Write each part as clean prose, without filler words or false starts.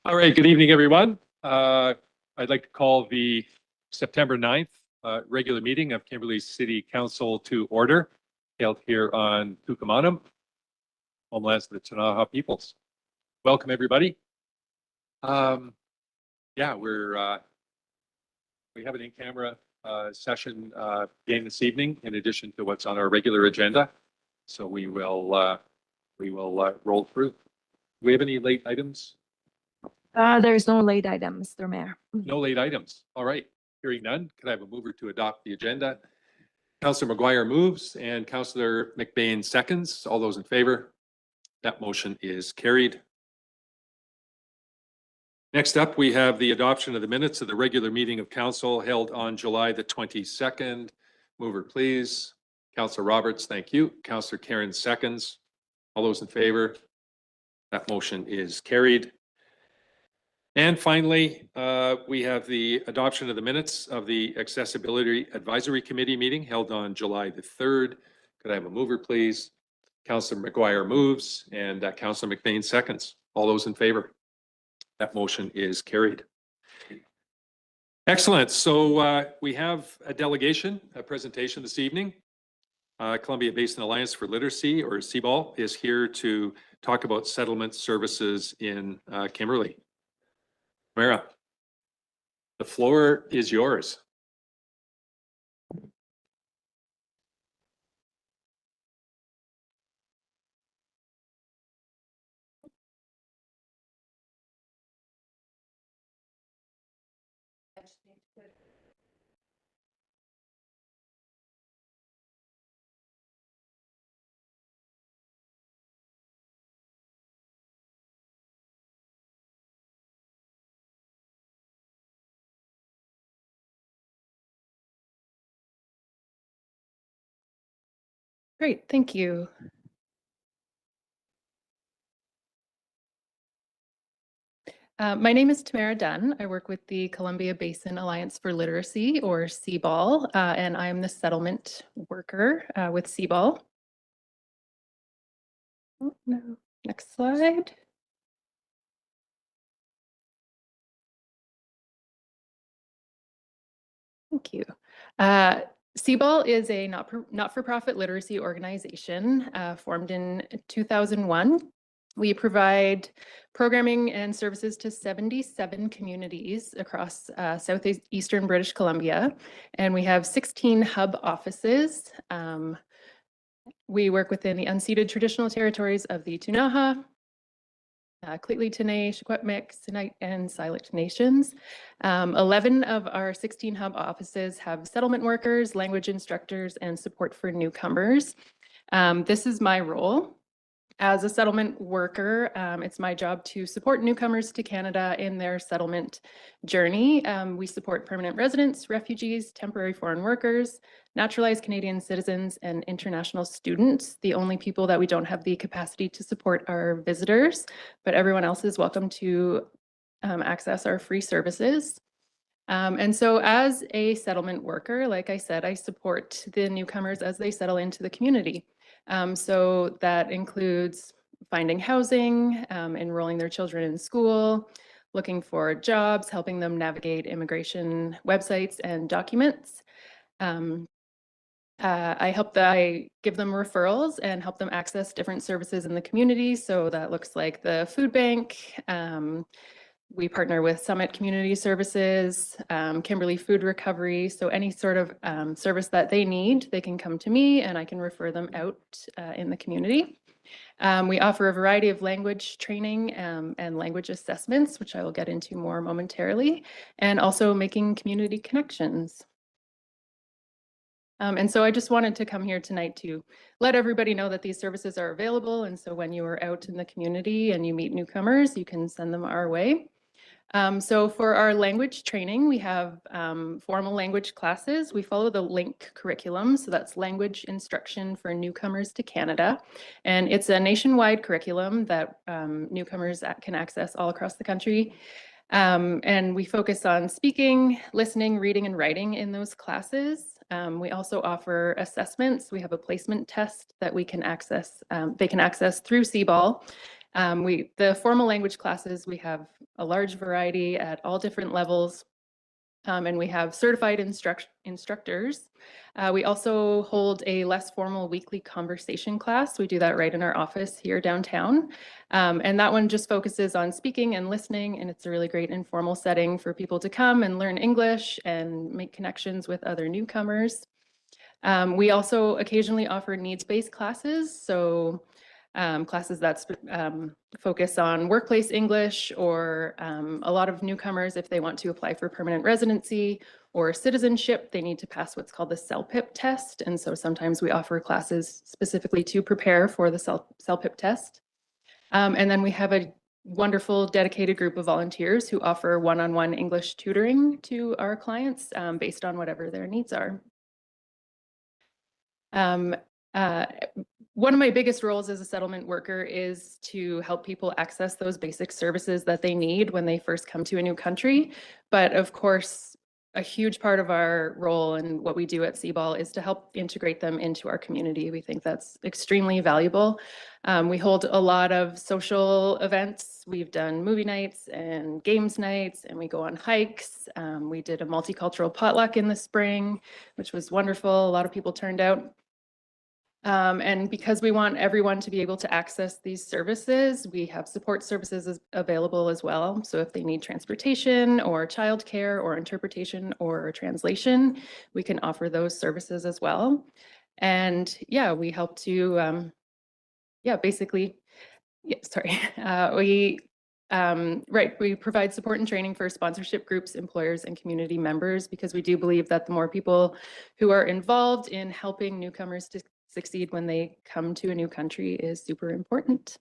All right, good evening, everyone. I'd like to call the September 9th regular meeting of Kimberley City Council to order, held here on Tukamanum, homelands of the Ktunaxa peoples. Welcome, everybody. Yeah, we have an in-camera session again this evening, in addition to what's on our regular agenda. So we will roll through. Do we have any late items? There's no late item, Mr. Mayor. No late items. All right. Hearing none, could I have a mover to adopt the agenda? Councillor McGuire moves and Councillor McBain seconds. All those in favor? That motion is carried. Next up, we have the adoption of the minutes of the regular meeting of council held on July the 22nd. Mover, please. Councillor Roberts, thank you. Councillor Karen seconds. All those in favor? That motion is carried. And finally, we have the adoption of the minutes of the Accessibility Advisory Committee meeting held on July the 3rd. Could I have a mover, please? Councillor McGuire moves and Councillor McBain seconds. All those in favor? That motion is carried. Excellent. So we have a delegation, a presentation this evening. Columbia Basin Alliance for Literacy, or CBAL, is here to talk about settlement services in Kimberley. Mara, the floor is yours. Great, thank you. My name is Tamara Dunn. I work with the Columbia Basin Alliance for Literacy, or CBAL, and I'm the settlement worker with CBAL. Oh, no. Next slide. Thank you. CBAL is a not-for-profit literacy organization formed in 2001. We provide programming and services to 77 communities across southeastern British Columbia, and we have 16 hub offices. We work within the unceded traditional territories of the Ktunaxa, Lheidli T'enneh, Secwepemc, Tsuut'ina, and Syilx nations. 11 of our 16 hub offices have settlement workers, language instructors, and support for newcomers. This is my role. As a settlement worker, it's my job to support newcomers to Canada in their settlement journey. We support permanent residents, refugees, temporary foreign workers, naturalized Canadian citizens, and international students. The only people that we don't have the capacity to support are visitors, but everyone else is welcome to access our free services. And so as a settlement worker, like I said, I support the newcomers as they settle into the community. So that includes finding housing, enrolling their children in school, looking for jobs, helping them navigate immigration websites and documents. I give them referrals and help them access different services in the community. So that looks like the food bank. We partner with Summit Community Services, Kimberley Food Recovery. So any sort of service that they need, they can come to me and I can refer them out in the community. We offer a variety of language training and language assessments, which I will get into more momentarily, and also making community connections. And so I just wanted to come here tonight to let everybody know that these services are available. And so when you are out in the community and you meet newcomers, you can send them our way. So for our language training, we have formal language classes. We follow the LINC curriculum. So that's language instruction for newcomers to Canada. And it's a nationwide curriculum that newcomers can access all across the country. And we focus on speaking, listening, reading, and writing in those classes. We also offer assessments. We have a placement test that we can access. They can access through CBAL. The formal language classes, we have a large variety at all different levels. And we have certified instructors. We also hold a less formal weekly conversation class. We do that right in our office here downtown. And that one just focuses on speaking and listening, and it's a really great informal setting for people to come and learn English and make connections with other newcomers. We also occasionally offer needs-based classes. So classes that focus on workplace English, or a lot of newcomers, if they want to apply for permanent residency or citizenship, they need to pass what's called the CELPIP test. And so sometimes we offer classes specifically to prepare for the CELPIP test. And then we have a wonderful dedicated group of volunteers who offer one-on-one English tutoring to our clients based on whatever their needs are. One of my biggest roles as a settlement worker is to help people access those basic services that they need when they first come to a new country. But of course, a huge part of our role and what we do at CBAL is to help integrate them into our community. We think that's extremely valuable. We hold a lot of social events. We've done movie nights and games nights, and we go on hikes. We did a multicultural potluck in the spring, which was wonderful. A lot of people turned out. And because we want everyone to be able to access these services, we have support services available as well. So if they need transportation or childcare or interpretation or translation, we can offer those services as well. And yeah, we help to, basically, we provide support and training for sponsorship groups, employers, and community members, because we do believe that the more people who are involved in helping newcomers to succeed when they come to a new country is super important.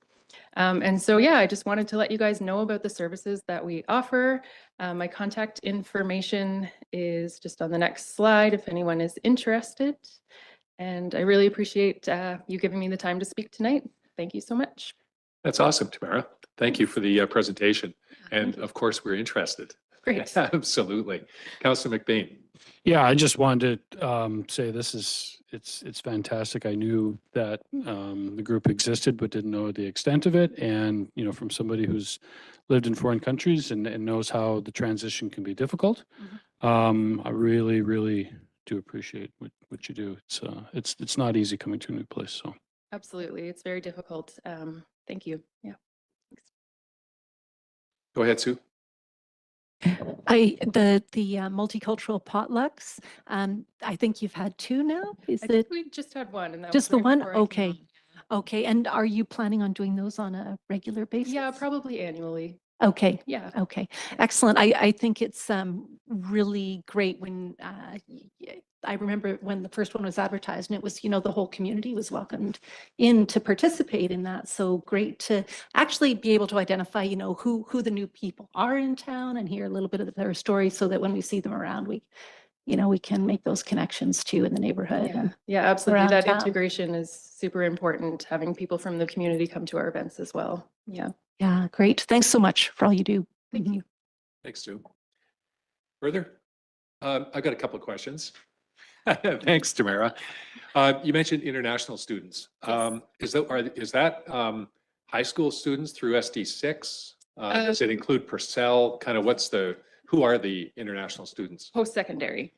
And so, yeah, I just wanted to let you guys know about the services that we offer. My contact information is just on the next slide if anyone is interested. And I really appreciate you giving me the time to speak tonight. Thank you so much. That's awesome, Tamara. Thank you for the presentation. And of course, we're interested. Great. Absolutely. Councillor McBain. Yeah, I just wanted to say it's fantastic. I knew that the group existed, but didn't know the extent of it. And, you know, from somebody who's lived in foreign countries and knows how the transition can be difficult, I really, really do appreciate what you do. It's not easy coming to a new place. So Absolutely. It's very difficult. Thank you. Yeah. Thanks. Go ahead, Sue. The multicultural potlucks, I think you've had two now. Is I it think we just had one, and that just was the right one? before I came Okay. on. Okay. And are you planning on doing those on a regular basis? Yeah, probably annually. Okay. Yeah. Okay. Excellent. I think it's really great when I remember when the first one was advertised, and it was, you know, the whole community was welcomed in to participate in that. So great to actually be able to identify, you know, who the new people are in town and hear a little bit of their story, so that when we see them around, we can make those connections too in the neighborhood. Yeah, And yeah, absolutely. around That town. integration is super important, having people from the community come to our events as well. Yeah. yeah, great. Thanks so much for all you do. Thank you. Thanks, Sue. Further? I've got a couple of questions. Thanks, Tamara. You mentioned international students. Yes. Is that high school students through SD6? Does it include Purcell? Kind of who are the international students? Post-secondary.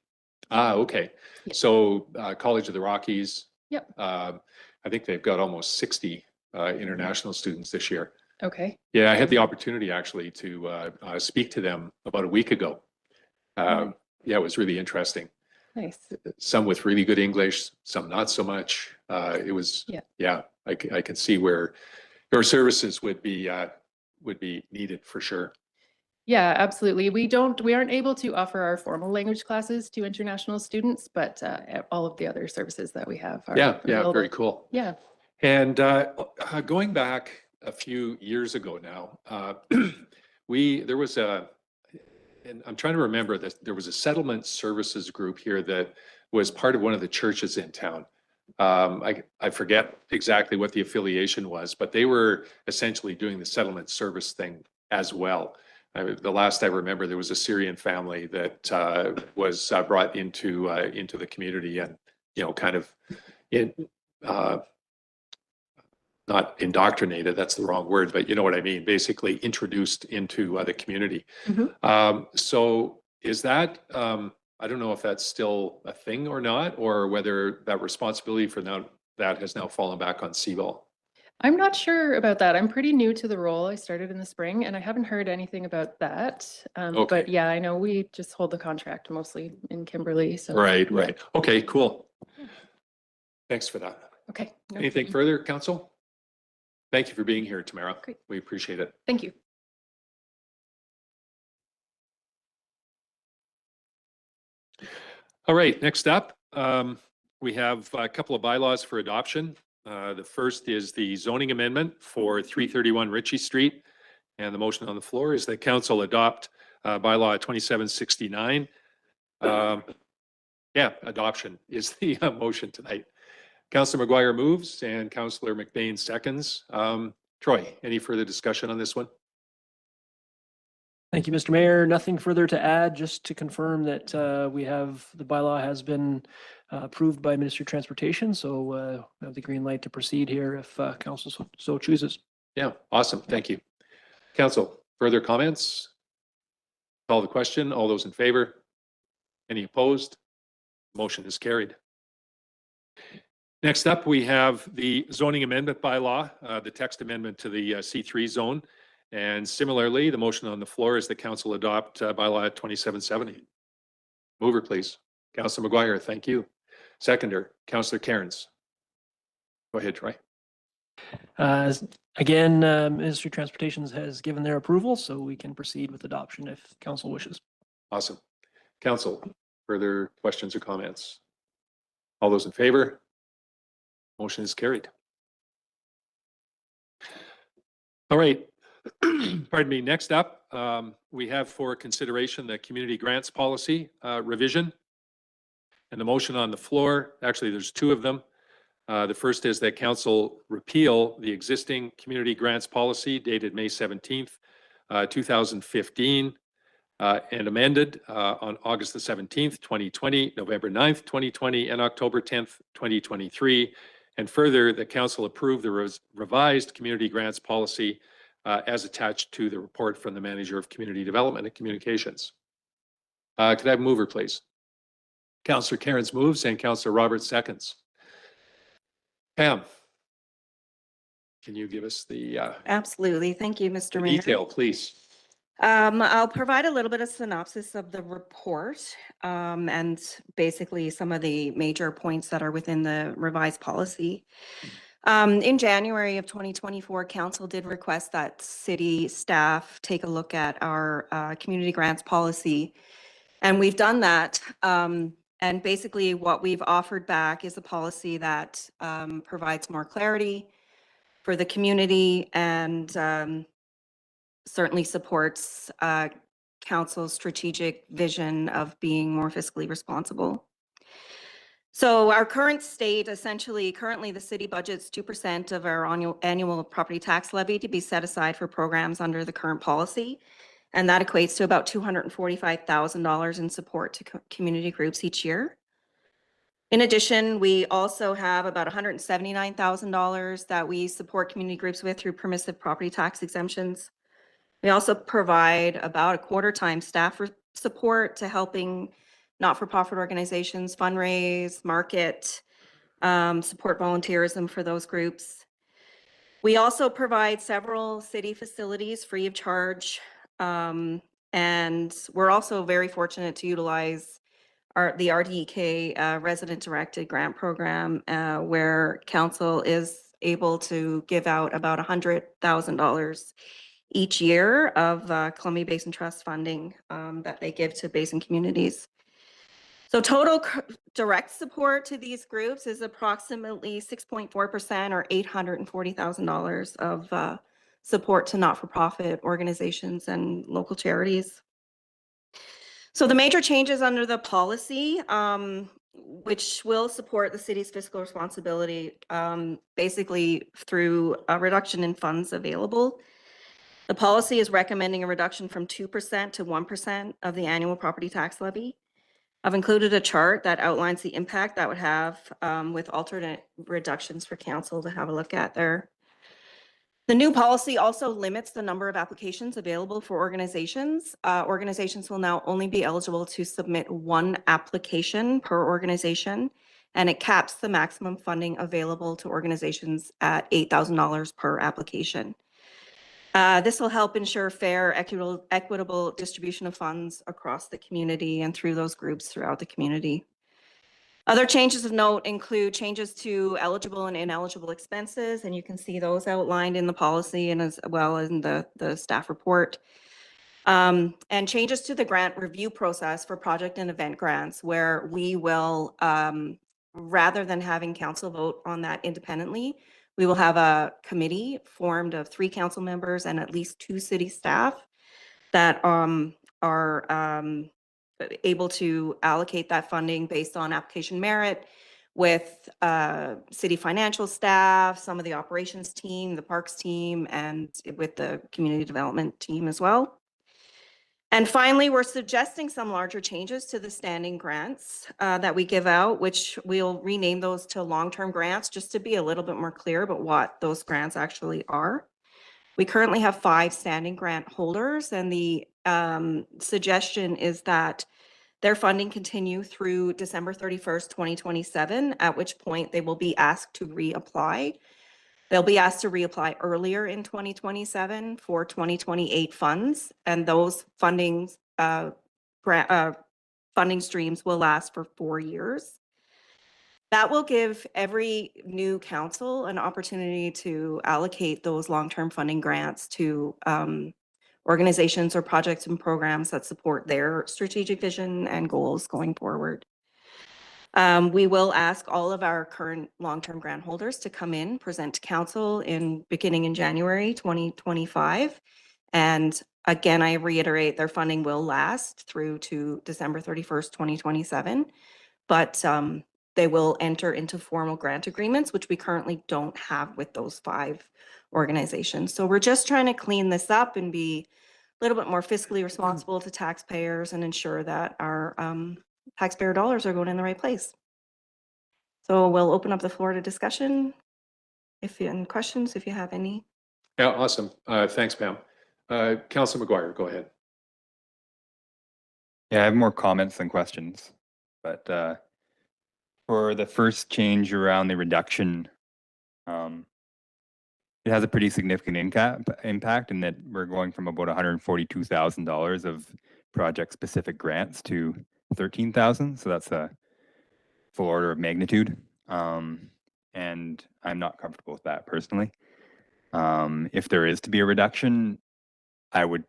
Okay. Yeah. So College of the Rockies. Yep. I think they've got almost 60 international students this year. Okay. Yeah, I had the opportunity actually to speak to them about a week ago. Yeah, it was really interesting. Nice. Some with really good English, some not so much. It was, yeah, I can see where your services would be needed for sure. Yeah, absolutely. We aren't able to offer our formal language classes to international students, but all of the other services that we have are Yeah, available. very cool. Yeah. And going back a few years ago now, there was and I'm trying to remember that there was a settlement services group here that was part of one of the churches in town. I forget exactly what the affiliation was, but they were essentially doing the settlement service thing as well. The last I remember, there was a Syrian family that was brought into the community, and kind of not not indoctrinated, that's the wrong word, but you know what I mean, basically introduced into the community. So is that, I don't know if that's still a thing or not, or whether that responsibility for now, that has now fallen back on CBOL. I'm not sure about that. I'm pretty new to the role. I started in the spring and I haven't heard anything about that. Okay. But yeah, I know we just hold the contract mostly in Kimberley, so. Right, right. Okay, cool. Thanks for that. Okay. no Anything problem. further, council? Thank you for being here, Tamara. Great. We appreciate it. Thank you. All right, next up, we have a couple of bylaws for adoption. The first is the zoning amendment for 331 Ritchie Street. And the motion on the floor is that council adopt bylaw 2769. Yeah, adoption is the motion tonight. Councillor McGuire moves and Councillor McBain seconds. Troy, any further discussion on this one? Thank you, Mr. Mayor. Nothing further to add, just to confirm that the bylaw has been approved by Ministry of Transportation. So we have the green light to proceed here if council so chooses. Yeah, awesome. Thank you. Council, further comments? Call the question. All those in favor? Any opposed? Motion is carried. Next up, we have the zoning amendment bylaw, the text amendment to the C3 zone. And similarly, the motion on the floor is the council adopt bylaw 2770. Mover, please. Councillor McGuire, thank you. Seconder, Councillor Cairns. Go ahead, Troy. Again, Ministry of Transportation has given their approval, so we can proceed with adoption if council wishes. Awesome. Council, further questions or comments? All those in favor? Motion is carried. All right. Pardon me. Next up, we have for consideration the community grants policy revision. And the motion on the floor, actually, there's two of them. The first is that council repeal the existing community grants policy dated May 17th, 2015, and amended on August the 17th, 2020, November 9th, 2020, and October 10th, 2023. And further, the council approved the revised community grants policy as attached to the report from the Manager of Community Development and Communications. Could I have a mover, please? Councillor Cairns moves and Councillor Roberts seconds. Pam, can you give us the Absolutely. Thank you, Mr. Mayor. detail, please? I'll provide a little bit of synopsis of the report and basically some of the major points that are within the revised policy. In January of 2024, council did request that city staff take a look at our community grants policy. And we've done that. And basically what we've offered back is a policy that provides more clarity for the community and certainly supports council's strategic vision of being more fiscally responsible. So our current state, essentially, currently the city budgets 2% of our annual property tax levy to be set aside for programs under the current policy. And that equates to about $245,000 in support to community groups each year. In addition, we also have about $179,000 that we support community groups with through permissive property tax exemptions. We also provide about a quarter-time staff support to helping not-for-profit organizations fundraise, market, support volunteerism for those groups. We also provide several city facilities free of charge. And we're also very fortunate to utilize the RDEK resident-directed grant program where council is able to give out about $100,000 each year of Columbia Basin Trust funding that they give to basin communities. So total direct support to these groups is approximately 6.4% or $840,000 of support to not-for-profit organizations and local charities. So the major changes under the policy, which will support the city's fiscal responsibility, basically through a reduction in funds available. The policy is recommending a reduction from 2% to 1% of the annual property tax levy. I've included a chart that outlines the impact that would have with alternate reductions for council to have a look at there. The new policy also limits the number of applications available for organizations. Organizations will now only be eligible to submit one application per organization, and it caps the maximum funding available to organizations at $8,000 per application. This will help ensure fair, equitable distribution of funds across the community and through those groups throughout the community. Other changes of note include changes to eligible and ineligible expenses, and you can see those outlined in the policy and as well as in the staff report. And changes to the grant review process for project and event grants, where we will, rather than having council vote on that independently, we will have a committee formed of 3 council members and at least 2 city staff that are able to allocate that funding based on application merit with city financial staff, some of the operations team, the parks team, and with the community development team as well. And finally, we're suggesting some larger changes to the standing grants that we give out, which we'll rename those to long-term grants, just to be a little bit more clear about what those grants actually are. We currently have 5 standing grant holders, and the suggestion is that their funding continue through December 31st, 2027, at which point they will be asked to reapply. They'll be asked to reapply earlier in 2027 for 2028 funds, and those funding streams will last for 4 years. That will give every new council an opportunity to allocate those long-term funding grants to organizations or projects and programs that support their strategic vision and goals going forward. We will ask all of our current long-term grant holders to come in, present to council beginning in January 2025. And again, I reiterate, their funding will last through to December 31st, 2027. But they will enter into formal grant agreements, which we currently don't have with those 5 organizations. So we're just trying to clean this up and be a little bit more fiscally responsible to taxpayers and ensure that our taxpayer dollars are going in the right place. So we'll open up the floor to discussion. If you have any questions, if you have any. Yeah, awesome. Thanks, Pam. Councilor McGuire, go ahead. Yeah, I have more comments than questions, but for the first change around the reduction, it has a pretty significant impact in that we're going from about $142,000 of project-specific grants to 13,000. So that's a full order of magnitude. And I'm not comfortable with that personally. If there is to be a reduction, I would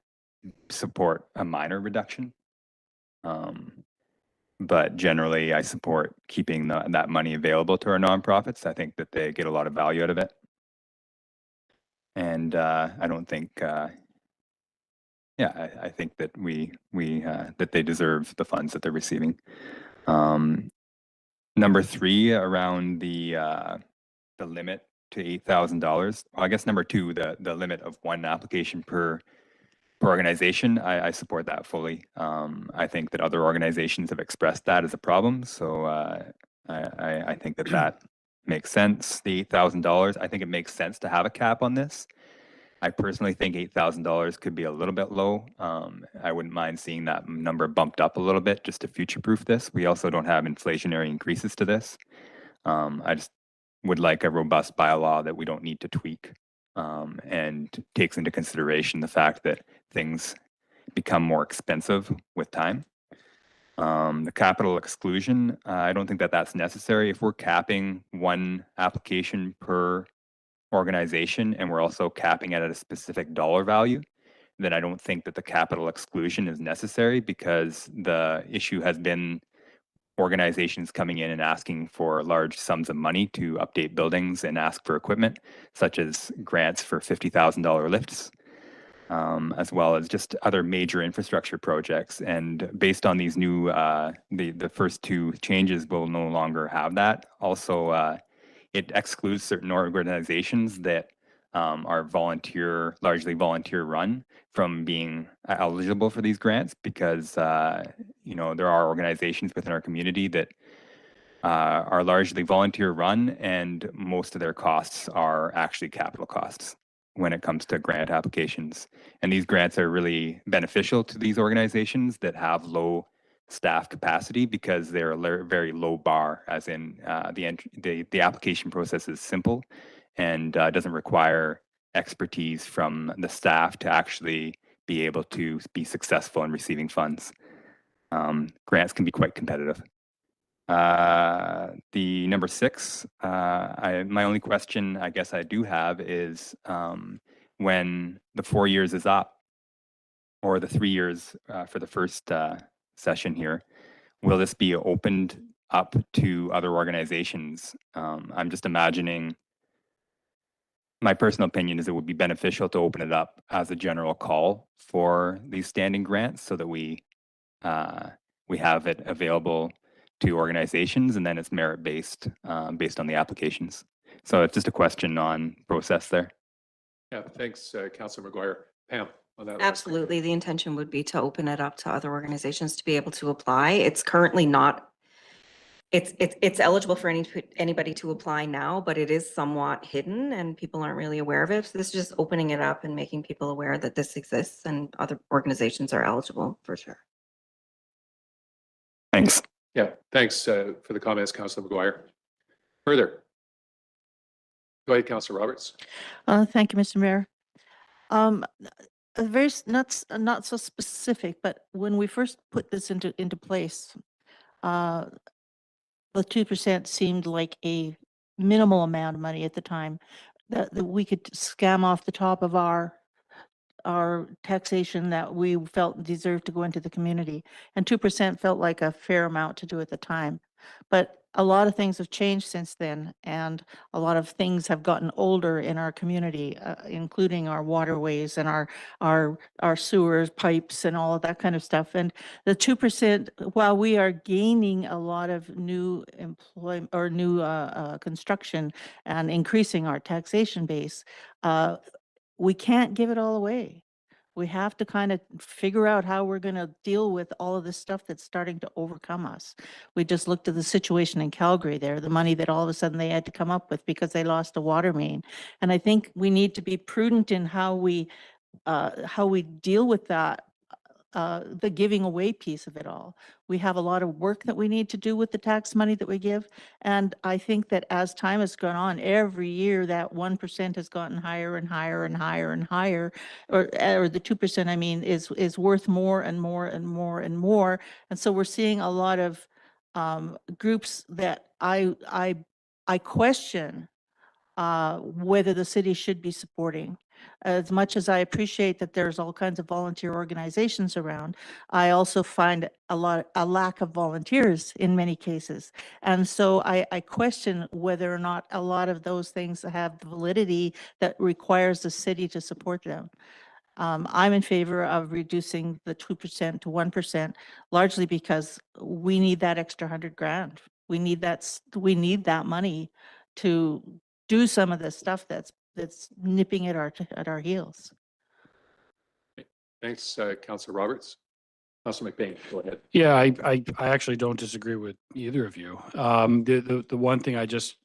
support a minor reduction. But generally, I support keeping that money available to our nonprofits. I think that they get a lot of value out of it. And I don't think, I think that that they deserve the funds that they're receiving. Number 3, around the limit to $8,000. I guess number 2, the limit of 1 application per organization. I support that fully. I think that other organizations have expressed that as a problem. So I think that makes sense. The $8,000, I think it makes sense to have a cap on this. I personally think $8,000 could be a little bit low. I wouldn't mind seeing that number bumped up a little bit just to future-proof this. We also don't have inflationary increases to this. I just would like a robust bylaw that we don't need to tweak and takes into consideration the fact that things become more expensive with time. The capital exclusion, I don't think that that's necessary. If we're capping 1 application per organization and we're also capping it at a specific dollar value, then I don't think that the capital exclusion is necessary, because the issue has been organizations coming in and asking for large sums of money to update buildings and ask for equipment, such as grants for $50,000 lifts, as well as just other major infrastructure projects. And based on these new, the first 2 changes, will no longer have that. Also, it excludes certain organizations that are largely volunteer run from being eligible for these grants, because there are organizations within our community that are largely volunteer run, and most of their costs are actually capital costs. when it comes to grant applications. And these grants are really beneficial to these organizations that have low staff capacity because they're a very low bar, as in the application process is simple and doesn't require expertise from the staff to actually be able to be successful in receiving funds. Grants can be quite competitive. The number 6, my only question I guess I do have is when the 4 years is up, or the 3 years for the first session here, will this be opened up to other organizations? I'm just imagining, my personal opinion is it would be beneficial to open it up as a general call for these standing grants so that we have it available to organizations, and then it's merit-based based on the applications. So it's just a question on process there. Yeah, thanks, Councilor McGuire. Pam, on that. last point. Absolutely. The intention would be to open it up to other organizations to be able to apply. It's currently not, it's eligible for anybody to apply now, but it is somewhat hidden and people aren't really aware of it. So this is just opening it up and making people aware that this exists and other organizations are eligible for sure. Thanks. Yeah, thanks for the comments, Councilor McGuire. Further. Go ahead, Councilor Roberts. Thank you, Mr. Mayor. Not so specific, but when we first put this into place, the 2% seemed like a minimal amount of money at the time that we could scam off the top of our taxation that we felt deserved to go into the community. And 2% felt like a fair amount to do at the time. But a lot of things have changed since then, and a lot of things have gotten older in our community, including our waterways and our sewers, pipes, and all of that kind of stuff. And the 2%, while we are gaining a lot of new employment or new construction and increasing our taxation base, we can't give it all away. We have to kind of figure out how we're going to deal with all of this stuff that's starting to overcome us. We just looked at the situation in Calgary there, the money that all of a sudden they had to come up with because they lost a water main. And I think we need to be prudent in how we deal with that, the giving away piece of it all. We have a lot of work that we need to do with the tax money that we give. And I think that as time has gone on, every year that 1% has gotten higher and higher and higher and higher, or the 2%, I mean, is worth more and more and more and more. And so we're seeing a lot of groups that I question whether the city should be supporting. As much as I appreciate that there's all kinds of volunteer organizations around, I also find a lack of volunteers in many cases. And so I question whether or not a lot of those things have the validity that requires the city to support them. I'm in favor of reducing the 2% to 1%, largely because we need that extra $100,000. We need that money to do some of the stuff that's nipping at our heels. Thanks, Councilor Roberts. Councilor McBain, go ahead. Yeah, I actually don't disagree with either of you. The one thing I just,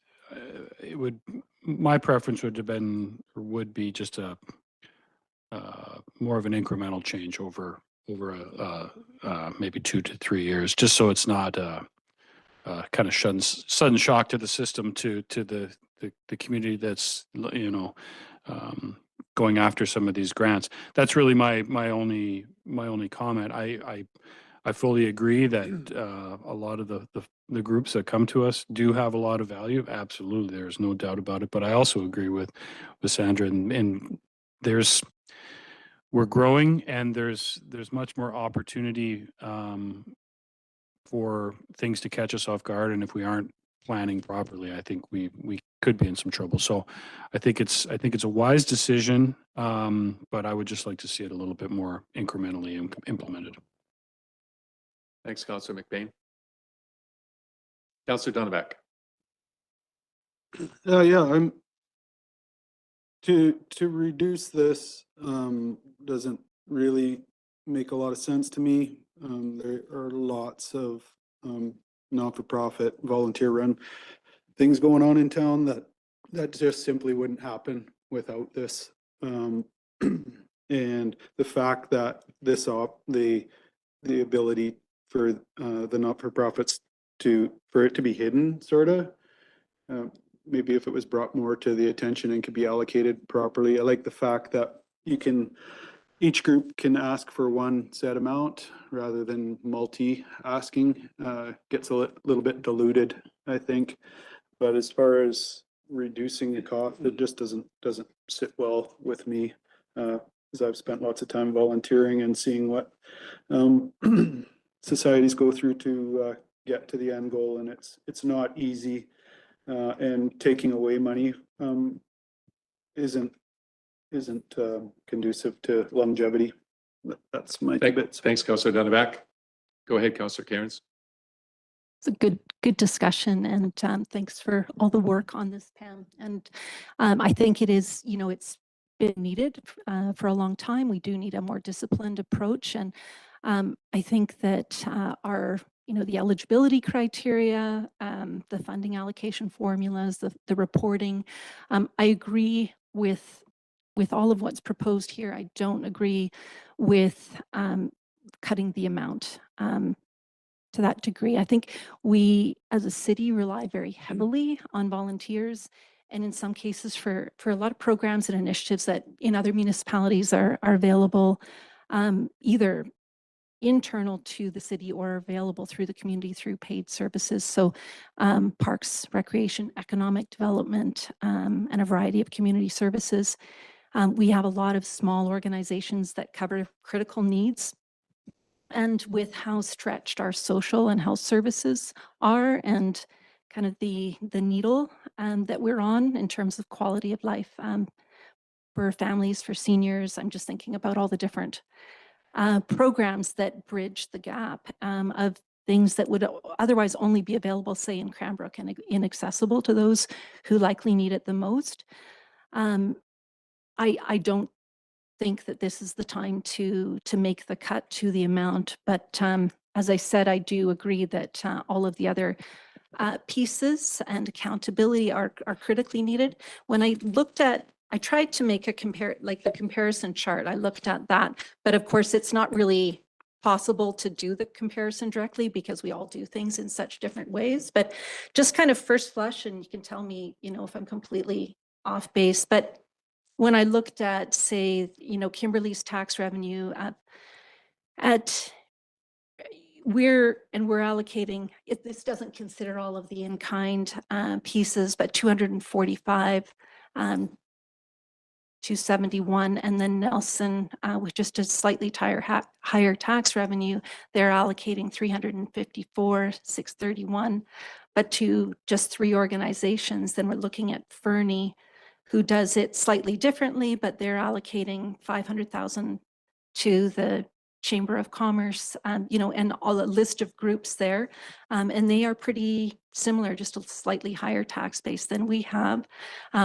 my preference would be just a more of an incremental change over maybe 2 to 3 years, just so it's not kind of sudden shock to the system, to the community that's, going after some of these grants. That's really my only comment. I fully agree that a lot of the groups that come to us do have a lot of value. Absolutely, there's no doubt about it. But I also agree with Sandra, and we're growing, and there's much more opportunity for things to catch us off guard. And if we aren't planning properly, I think we could be in some trouble. So I think it's a wise decision, but I would just like to see it a little bit more incrementally implemented. Thanks, Councilor McBain. Councilor Dunnebeck. Yeah, I'm to reduce this doesn't really make a lot of sense to me. There are lots of not-for-profit, volunteer-run things going on in town that just simply wouldn't happen without this. And the fact that the ability for the not-for-profits for it to be hidden, sort of. Maybe if it was brought more to the attention and could be allocated properly. I like the fact that each group can ask for one set amount rather than asking. Gets a little bit diluted, I think. But as far as reducing the cost, it just doesn't sit well with me. Because I've spent lots of time volunteering and seeing what societies go through to get to the end goal, and it's not easy. And taking away money isn't conducive to longevity. That's my two bits. Thanks, Councillor Dunavac. Go ahead, Councillor Cairns. It's a good discussion, and thanks for all the work on this, Pam. And I think it is, it's been needed for a long time. We do need a more disciplined approach, and I think that our the eligibility criteria, the funding allocation formulas, the reporting. I agree with all of what's proposed here. I don't agree with cutting the amount to that degree. I think we as a city rely very heavily on volunteers, and in some cases for a lot of programs and initiatives that in other municipalities are available either internal to the city or available through the community through paid services. So parks, recreation, economic development, and a variety of community services. We have a lot of small organizations that cover critical needs. And with how stretched our social and health services are, and kind of the needle that we're on in terms of quality of life for families, for seniors, I'm just thinking about all the different programs that bridge the gap of things that would otherwise only be available, say, in Cranbrook and inaccessible to those who likely need it the most. I don't think that this is the time to make the cut to the amount, but as I said, I do agree that all of the other pieces and accountability are critically needed. When I tried to make a comparison chart. I looked at that, but of course it's not really possible to do the comparison directly because we all do things in such different ways, but just kind of first flush, and you can tell me, if I'm completely off base, but when I looked at, say, Kimberley's tax revenue we're allocating, this doesn't consider all of the in-kind pieces, but 245, 271, and then Nelson with just a slightly higher tax revenue, they're allocating 354, 631, but to just 3 organizations. Then we're looking at Fernie, who does it slightly differently, but they're allocating 500,000 to the Chamber of Commerce, and all a list of groups there. And they are pretty similar, just a slightly higher tax base than we have.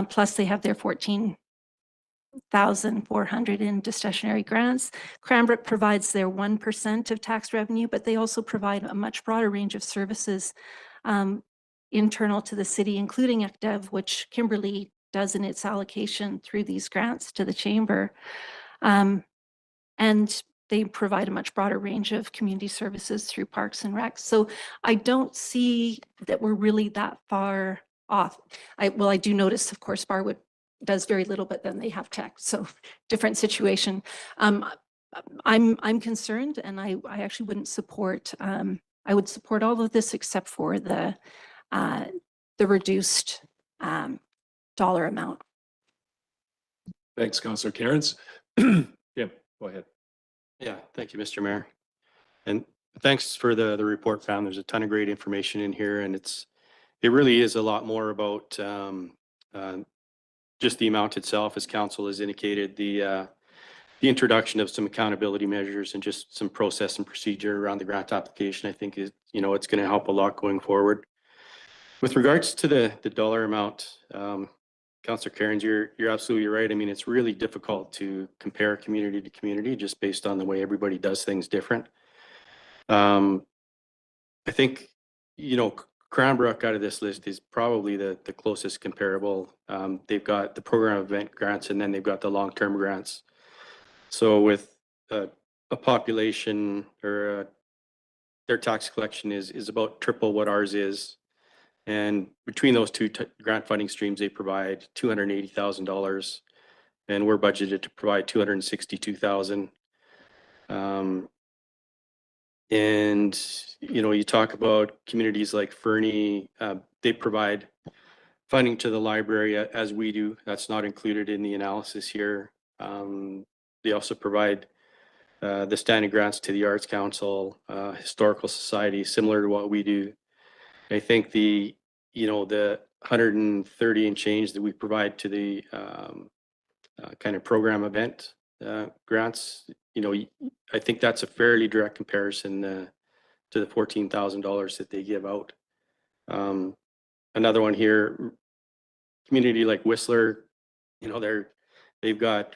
Plus they have their 14,400 in discretionary grants. Cranbrook provides their 1% of tax revenue, but they also provide a much broader range of services internal to the city, including ECDEV, which Kimberley does in its allocation through these grants to the chamber. And they provide a much broader range of community services through Parks and Recs. So I don't see that we're really that far off. I do notice, of course, Barwood does very little, but then they have tech, so different situation. I'm concerned, and I actually wouldn't support. I would support all of this except for the reduced dollar amount. Thanks, Councillor Cairns. Yeah, go ahead. Yeah, thank you, Mr. Mayor. And thanks for the report, Pam. There's a ton of great information in here, and it really is a lot more about just the amount itself, as council has indicated, the introduction of some accountability measures and just some process and procedure around the grant application. I think is, it's going to help a lot going forward. With regards to the dollar amount, Councillor Cairns, you're absolutely right. I mean, it's really difficult to compare community to community just based on the way everybody does things different. I think, Cranbrook out of this list is probably the closest comparable. They've got the program event grants and then they've got the long-term grants. So with a population or their tax collection is about triple what ours is. And between those two grant funding streams, they provide $280,000 and we're budgeted to provide $262,000. And, you know, you talk about communities like Fernie, they provide funding to the library as we do. That's not included in the analysis here. They also provide the standing grants to the Arts Council, Historical Society, similar to what we do. I think the 130 and change that we provide to the kind of program event grants, you know, I think that's a fairly direct comparison to the $14,000 that they give out. Another one here, community like Whistler, you know, they've got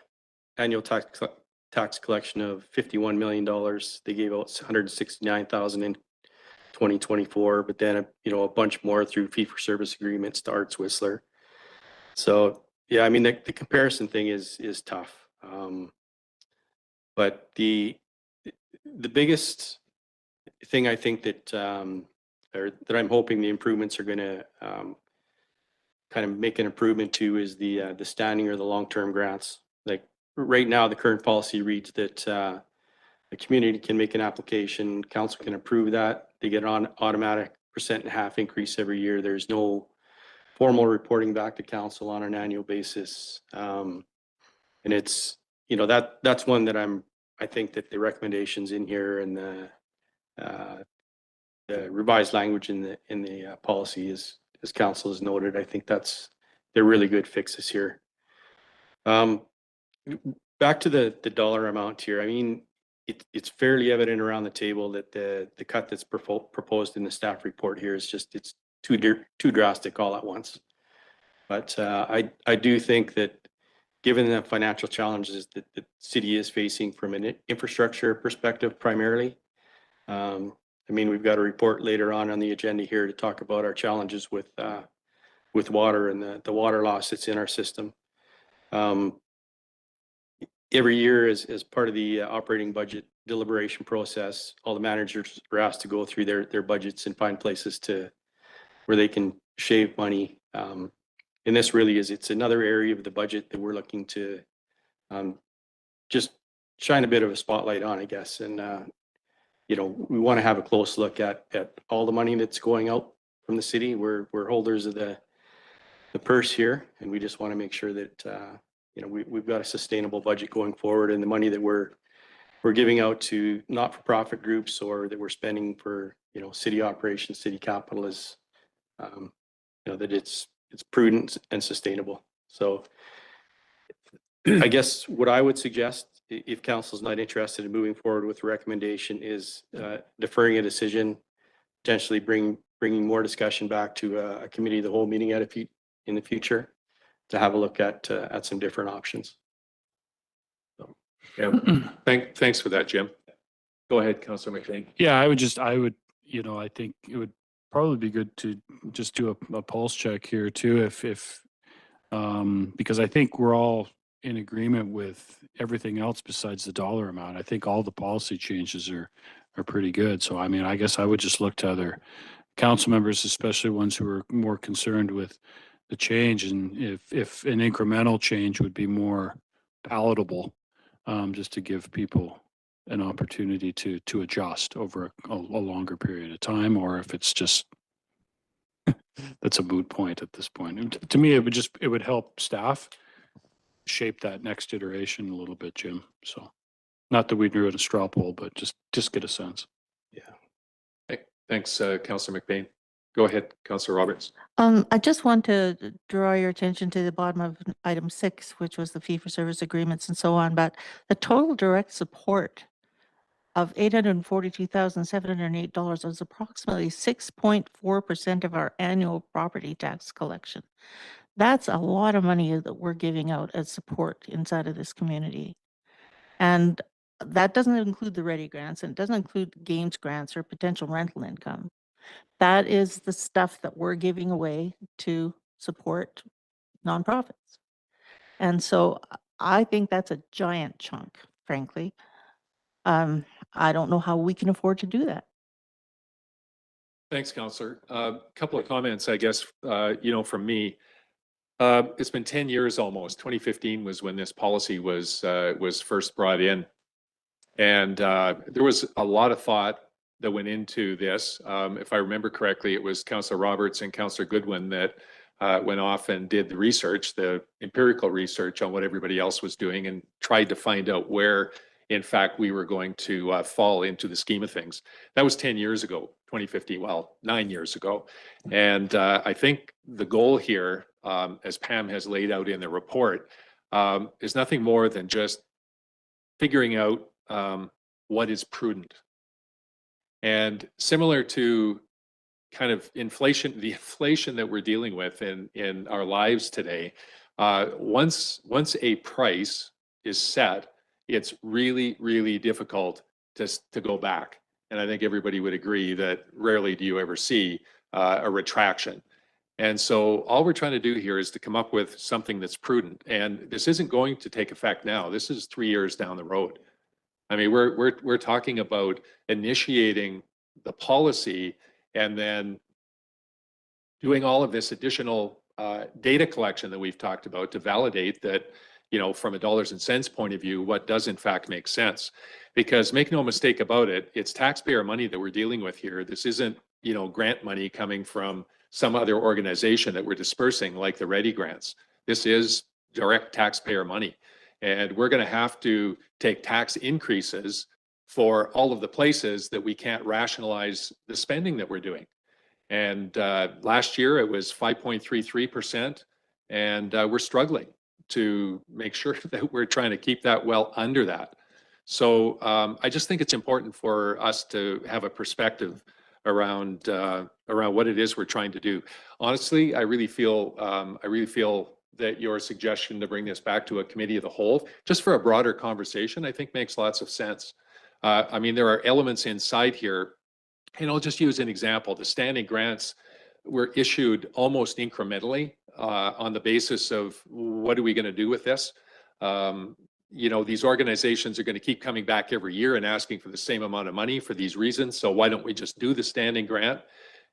annual tax collection of $51 million. They gave out $169,000 in 2024, but then a bunch more through fee-for-service agreements to Arts Whistler. So yeah, I mean the comparison thing is tough. But the biggest thing I think that I'm hoping the improvements are going to kind of make an improvement to is the standing or the long-term grants. Like right now, the current policy reads that the community can make an application, council can approve that. They get an automatic 1.5% increase every year. There's no formal reporting back to council on an annual basis. And it's, you know, that's one that I think that the recommendations in here and the revised language in the policy is, as council has noted, I think they're really good fixes here. Back to the dollar amount here. I mean, it's fairly evident around the table that the cut that's proposed in the staff report here is just, it's too drastic all at once. But I do think that given the financial challenges that the city is facing from an infrastructure perspective primarily, I mean, we've got a report later on the agenda here to talk about our challenges with water and the water loss that's in our system. Every year as part of the operating budget deliberation process, all the managers are asked to go through their budgets and find places where they can shave money. And this really it's another area of the budget that we're looking to just shine a bit of a spotlight on, I guess. And, you know, we want to have a close look at all the money that's going out from the city. We're holders of the purse here, and we just want to make sure that, you know, we've got a sustainable budget going forward, and the money that we're giving out to not-for-profit groups or that we're spending for, you know, city operations, city capital is, you know, that it's prudent and sustainable. So I guess what I would suggest, if council's not interested in moving forward with the recommendation, is deferring a decision, potentially bringing more discussion back to a committee of the whole meeting in the future to have a look at some different options. So, yeah, thanks for that, Jim. Go ahead, Councilor McBain. Yeah, I would, you know, I think it would probably be good to just do a pulse check here too, if because I think we're all in agreement with everything else besides the dollar amount. I think all the policy changes are pretty good. So, I mean, I guess I would just look to other council members, especially ones who are more concerned with the change, and if an incremental change would be more palatable, just to give people an opportunity to adjust over a longer period of time, or if it's just that's a moot point at this point. And to me, it would help staff shape that next iteration a little bit, Jim. So not that we drew it a straw poll, but just get a sense. Yeah. Thanks, Councilor McBain. Go ahead, Councilor Roberts. I just want to draw your attention to the bottom of item 6, which was the fee-for-service agreements and so on, but the total direct support of $842,708 was approximately 6.4% of our annual property tax collection. That's a lot of money that we're giving out as support inside of this community. And that doesn't include the ready grants, and it doesn't include games grants or potential rental income. That is the stuff that we're giving away to support nonprofits. And so I think that's a giant chunk, frankly. I don't know how we can afford to do that. Thanks, Counselor. Couple of comments, I guess, from me. It's been 10 years almost. 2015 was when this policy was first brought in. And there was a lot of thought that went into this. If I remember correctly, it was Councillor Roberts and Councillor Goodwin that went off and did the research, the empirical research on what everybody else was doing, and tried to find out where, in fact, we were going to fall into the scheme of things. That was 10 years ago, 2015, well, 9 years ago. And I think the goal here, as Pam has laid out in the report, is nothing more than just figuring out what is prudent. And similar to kind of inflation, the inflation that we're dealing with in our lives today, once a price is set, it's really, really difficult to go back. And I think everybody would agree that rarely do you ever see a retraction. And so all we're trying to do here is to come up with something that's prudent. And this isn't going to take effect now. This is 3 years down the road. I mean, we're talking about initiating the policy and then doing all of this additional data collection that we've talked about to validate that, from a dollars and cents point of view, what does in fact make sense. Because make no mistake about it, it's taxpayer money that we're dealing with here. This isn't, grant money coming from some other organization that we're dispersing like the Ready grants. This is direct taxpayer money. And we're going to have to take tax increases for all of the places that we can't rationalize the spending that we're doing. And last year it was 5.33%, and we're struggling to make sure that we're trying to keep that well under that. So I just think it's important for us to have a perspective around what it is we're trying to do. Honestly, I really feel that your suggestion to bring this back to a committee of the whole, just for a broader conversation, I think makes lots of sense. I mean, there are elements inside here, and I'll just use an example. The standing grants were issued almost incrementally on the basis of what are we going to do with this? These organizations are going to keep coming back every year and asking for the same amount of money for these reasons. So why don't we just do the standing grant?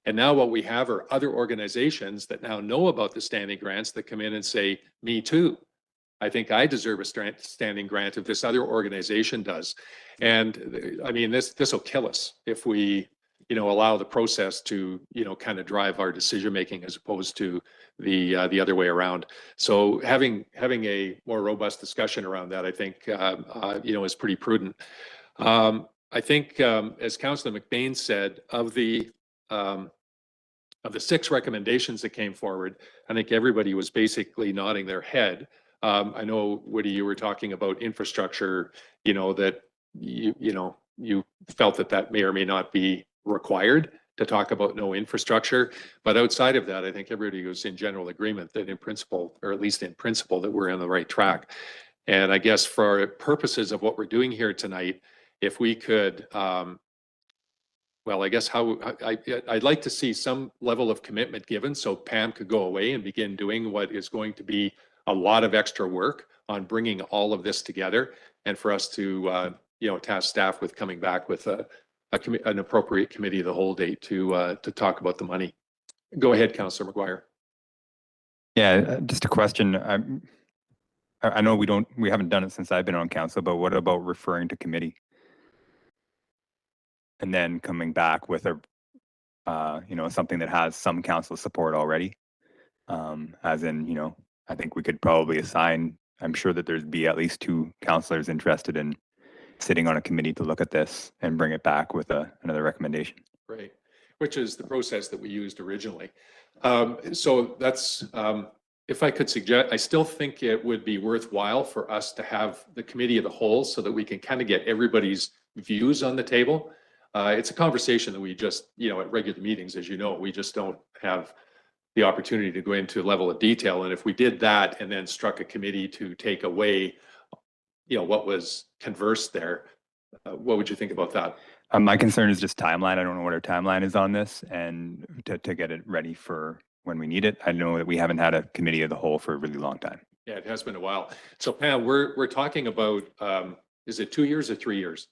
And now what we have are other organizations that now know about the standing grants that come in and say, me too. I think I deserve a standing grant if this other organization does. And I mean, this will kill us if we, allow the process to, kind of drive our decision making as opposed to the other way around. So having a more robust discussion around that, I think, is pretty prudent. I think, as Councillor McBain said, of the 6 recommendations that came forward, I think everybody was basically nodding their head. I know, Woody, you were talking about infrastructure, that you felt that may or may not be required to talk about no infrastructure. But outside of that, I think everybody was in general agreement that in principle, or at least in principle, that we're on the right track. And I guess for purposes of what we're doing here tonight, if we could, well, I guess I'd like to see some level of commitment given so Pam could go away and begin doing what is going to be a lot of extra work on bringing all of this together, and for us to, task staff with coming back with an appropriate committee of the whole date to talk about the money. Go ahead, Councillor McGuire. Yeah, just a question. I know we haven't done it since I've been on council, but what about referring to committee? And then coming back with something that has some council support already. As in, I think we could probably assign, I'm sure that there'd be at least 2 councillors interested in sitting on a committee to look at this and bring it back with another recommendation. Right, which is the process that we used originally. So that's, if I could suggest, I still think it would be worthwhile for us to have the committee of the whole so that we can kind of get everybody's views on the table. It's a conversation that we just, at regular meetings, as you know, we just don't have the opportunity to go into a level of detail. And if we did that and then struck a committee to take away, what was conversed there, what would you think about that? My concern is just timeline. I don't know what our timeline is on this and to get it ready for when we need it. I know that we haven't had a committee of the whole for a really long time. Yeah, it has been a while. So Pam, we're talking about, is it 2 years or 3 years?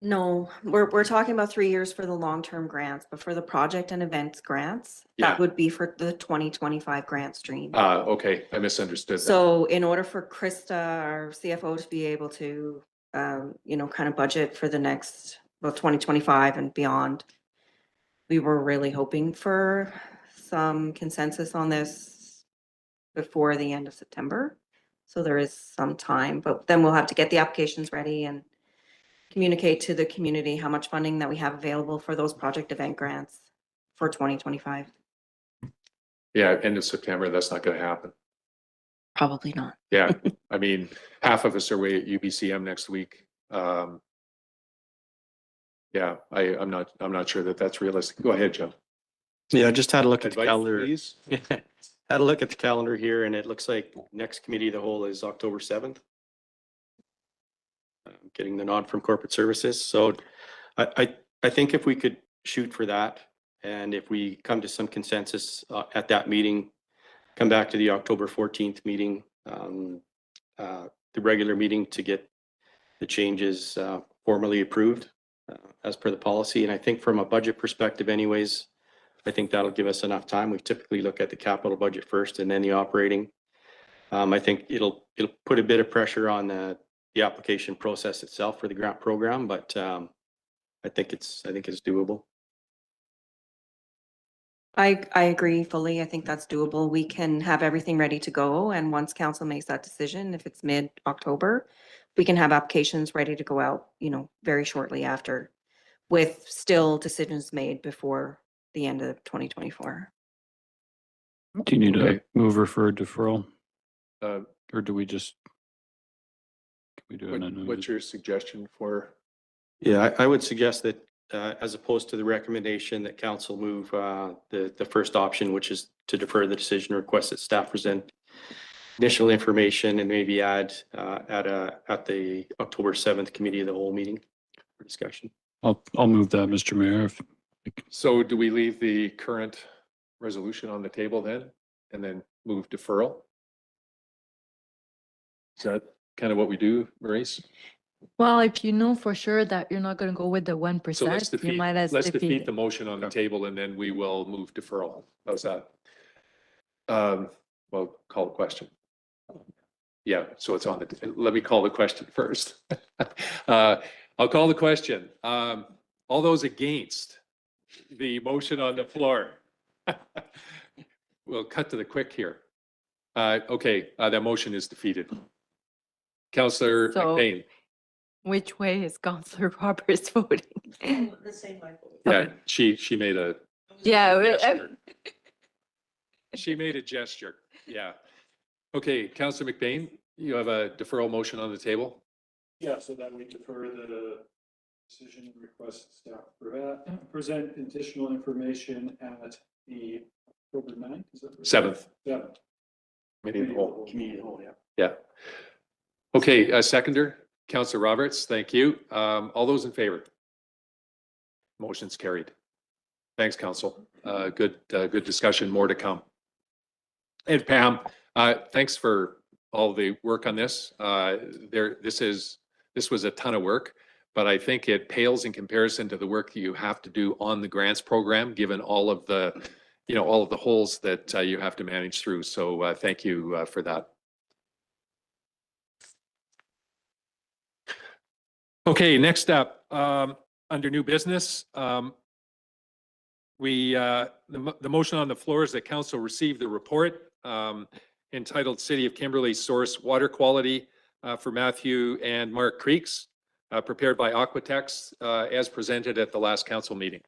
No, we're talking about 3 years for the long-term grants, but for the project and events grants, Yeah. that would be for the 2025 grant stream. Okay, I misunderstood that. So in order for Krista, our CFO, to be able to, you know, kind of budget for the next, well, 2025 and beyond, we were really hoping for some consensus on this before the end of September. So there is some time, but then we'll have to get the applications ready and communicate to the community how much funding that we have available for those project event grants for 2025. Yeah, end of September, that's not gonna happen. Probably not. Yeah, I mean, half of us are away at UBCM next week. Yeah, I'm not sure that that's realistic. Go ahead, Joe. Yeah, I just had a look at the Advice, calendar. please. Had a look at the calendar here and it looks like next committee of the whole is October 7th. Getting the nod from corporate services. So I think if we could shoot for that and if we come to some consensus at that meeting, come back to the October 14th meeting, the regular meeting to get the changes formally approved as per the policy. And I think from a budget perspective anyways, I think that'll give us enough time. We typically look at the capital budget first and then the operating. I think it'll put a bit of pressure on the application process itself for the grant program, but I think it's doable. I agree fully. I think that's doable. We can have everything ready to go. And once council makes that decision, if it's mid-October, we can have applications ready to go out, you know, very shortly after, with still decisions made before the end of 2024. Do you need Okay. a mover for deferral? Uh, Or do we just? Can we do it? What's your suggestion for? Yeah, I would suggest that as opposed to the recommendation that council move the first option, which is to defer the decision, request that staff present additional information and maybe add at the October 7th committee of the whole meeting for discussion. I'll move that, Mr. Mayor. So do we leave the current resolution on the table then and then move deferral? Is that kind of what we do, Maurice? Well, if you know for sure that you're not gonna go with the So let's 1%, you defeat, might as let's defeat defeat it. the motion on the table and then we will move deferral. How's that? Well, call the question. Yeah, so it's on the, let me call the question first. I'll call the question. All those against the motion on the floor? We'll cut to the quick here. Okay, that motion is defeated. Councillor So- McBain. Which way is Councillor Roberts voting? The same way. Yeah, she made a Yeah, gesture. She made a gesture, yeah. Okay, Councillor McBain, you have a deferral motion on the table? Yeah, so that we defer the decision request staff present additional information at the October 9th, is that right? 7th. 7th. Committee of the whole. Committee of the whole, yeah. Yeah. Okay, seconder, Councillor Roberts, thank you. All those in favor? Motion's carried. Thanks, Council. Good discussion, more to come. And Pam, thanks for all the work on this. This was a ton of work, but I think it pales in comparison to the work that you have to do on the grants program, given all of the, all of the holes that you have to manage through. So thank you for that. Okay, next up, under new business, the motion on the floor is that council receive the report entitled City of Kimberley Source Water Quality for Matthew and Mark Creeks, prepared by Aquatex as presented at the last council meeting.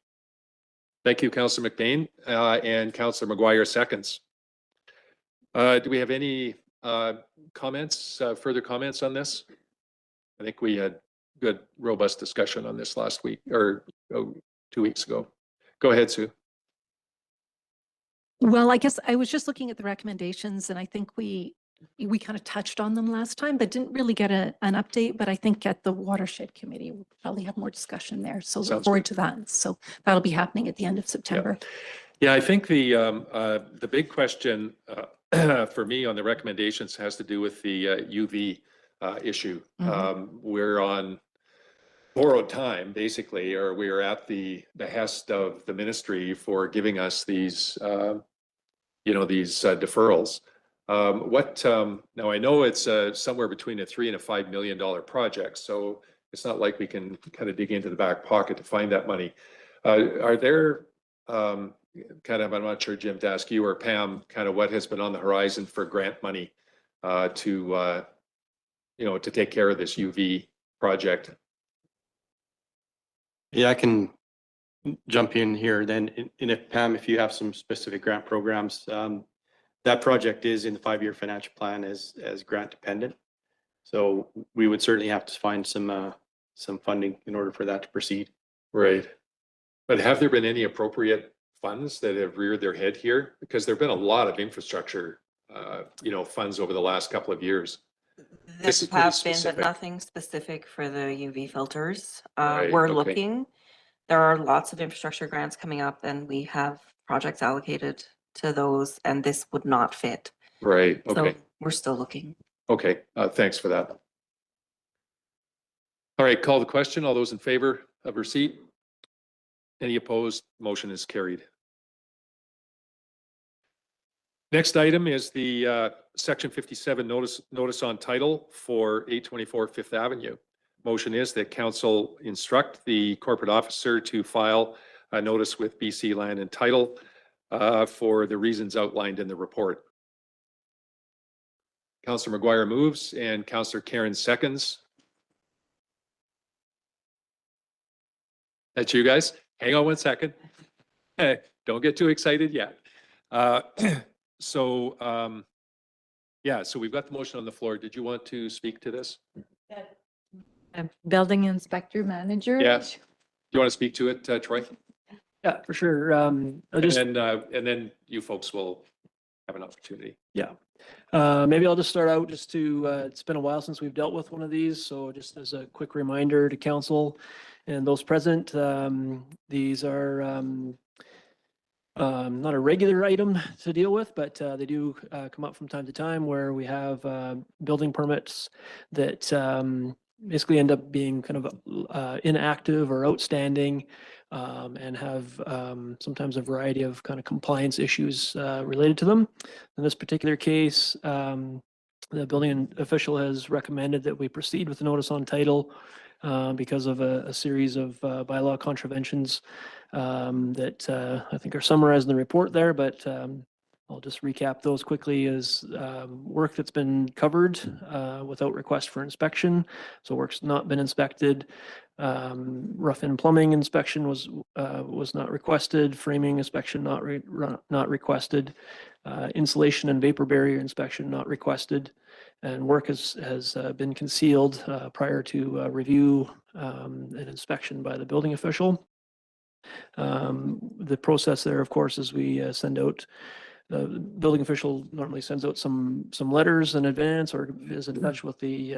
Thank you, Councillor McBain, and Councillor McGuire seconds. Do we have any comments, further comments on this? I think we had good, robust discussion on this last week or 2 weeks ago. Go ahead, Sue. Well, I guess I was just looking at the recommendations and I think we we kind of touched on them last time, but didn't really get an update. But I think at the watershed committee, we'll probably have more discussion there. So look Sounds forward good. to that. So that'll be happening at the end of September. Yeah, I think the big question for me on the recommendations has to do with the UV issue. We're on borrowed time, basically, or we are at the behest of the ministry for giving us these, these deferrals. Now I know it's somewhere between a $3 and a $5 million project, so it's not like we can kind of dig into the back pocket to find that money. Are there I'm not sure, Jim, to ask you or Pam, kind of what has been on the horizon for grant money to take care of this UV project? Yeah, I can jump in here then. And if Pam, if you have some specific grant programs, that project is in the 5-year financial plan as grant dependent. So we would certainly have to find some funding in order for that to proceed. Right. But have there been any appropriate funds that have reared their head here? Because there've been a lot of infrastructure, funds over the last couple of years. This is There pretty have been, but specific. nothing specific for the UV filters. Right, We're okay. looking. There are lots of infrastructure grants coming up and we have projects allocated to those and this would not fit. Right, So okay, we're still looking. okay, thanks for that. All right, call the question. All those in favor of receipt? Any opposed? Motion is carried. Next item is the Section 57 notice on title for 824 Fifth Avenue. Motion is that council instruct the corporate officer to file a notice with BC Land and Title for the reasons outlined in the report. Councillor McGuire moves and Councillor Karen seconds. That's you guys? Hang on one second. Don't get too excited yet. So we've got the motion on the floor. Did you want to speak to this? Building inspector manager. Yes. Do you want to speak to it, Troy? Yeah, for sure. I'll just, And then you folks will have an opportunity. maybe I'll just start out just to, it's been a while since we've dealt with one of these. So just as a quick reminder to council and those present, these are not a regular item to deal with, but they do come up from time to time where we have building permits that basically end up being kind of inactive or outstanding and have sometimes a variety of kind of compliance issues related to them. In this particular case, the building official has recommended that we proceed with the notice on title because of a series of bylaw contraventions that I think are summarized in the report there, but I'll just recap those quickly as work that's been covered without request for inspection. So work's not been inspected. Rough-in plumbing inspection was not requested. Framing inspection not requested. Insulation and vapor barrier inspection not requested. And work has been concealed prior to review and inspection by the building official. The process there, of course, is we send out, the building official normally sends out some letters in advance or is in touch with the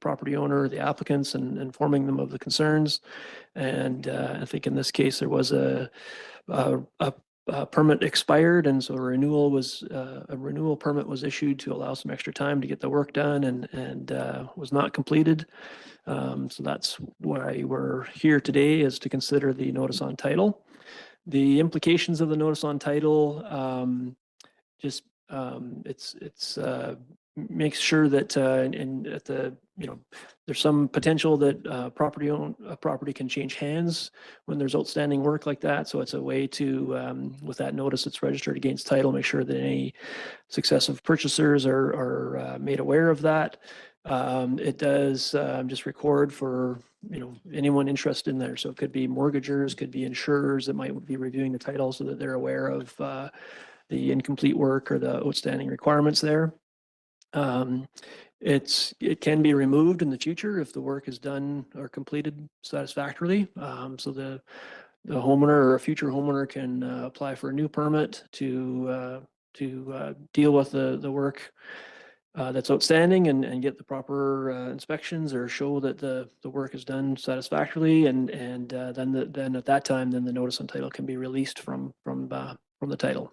property owner, the applicants, and informing them of the concerns. And I think in this case, there was a permit expired, and so a renewal permit was issued to allow some extra time to get the work done, and was not completed. So that's why we're here today, is to consider the notice on title. The implications of the notice on title, it's makes sure that there's some potential that property can change hands when there's outstanding work like that. So it's a way to, with that notice, it's registered against title, make sure that any successive purchasers are made aware of that. It does just record for anyone interested in there. So it could be mortgagers, could be insurers that might be reviewing the title so that they're aware of the incomplete work or the outstanding requirements there. It can be removed in the future if the work is done or completed satisfactorily. So the homeowner or a future homeowner can apply for a new permit to deal with the work that's outstanding and get the proper inspections or show that the work is done satisfactorily, and then at that time, then the notice on title can be released from the title.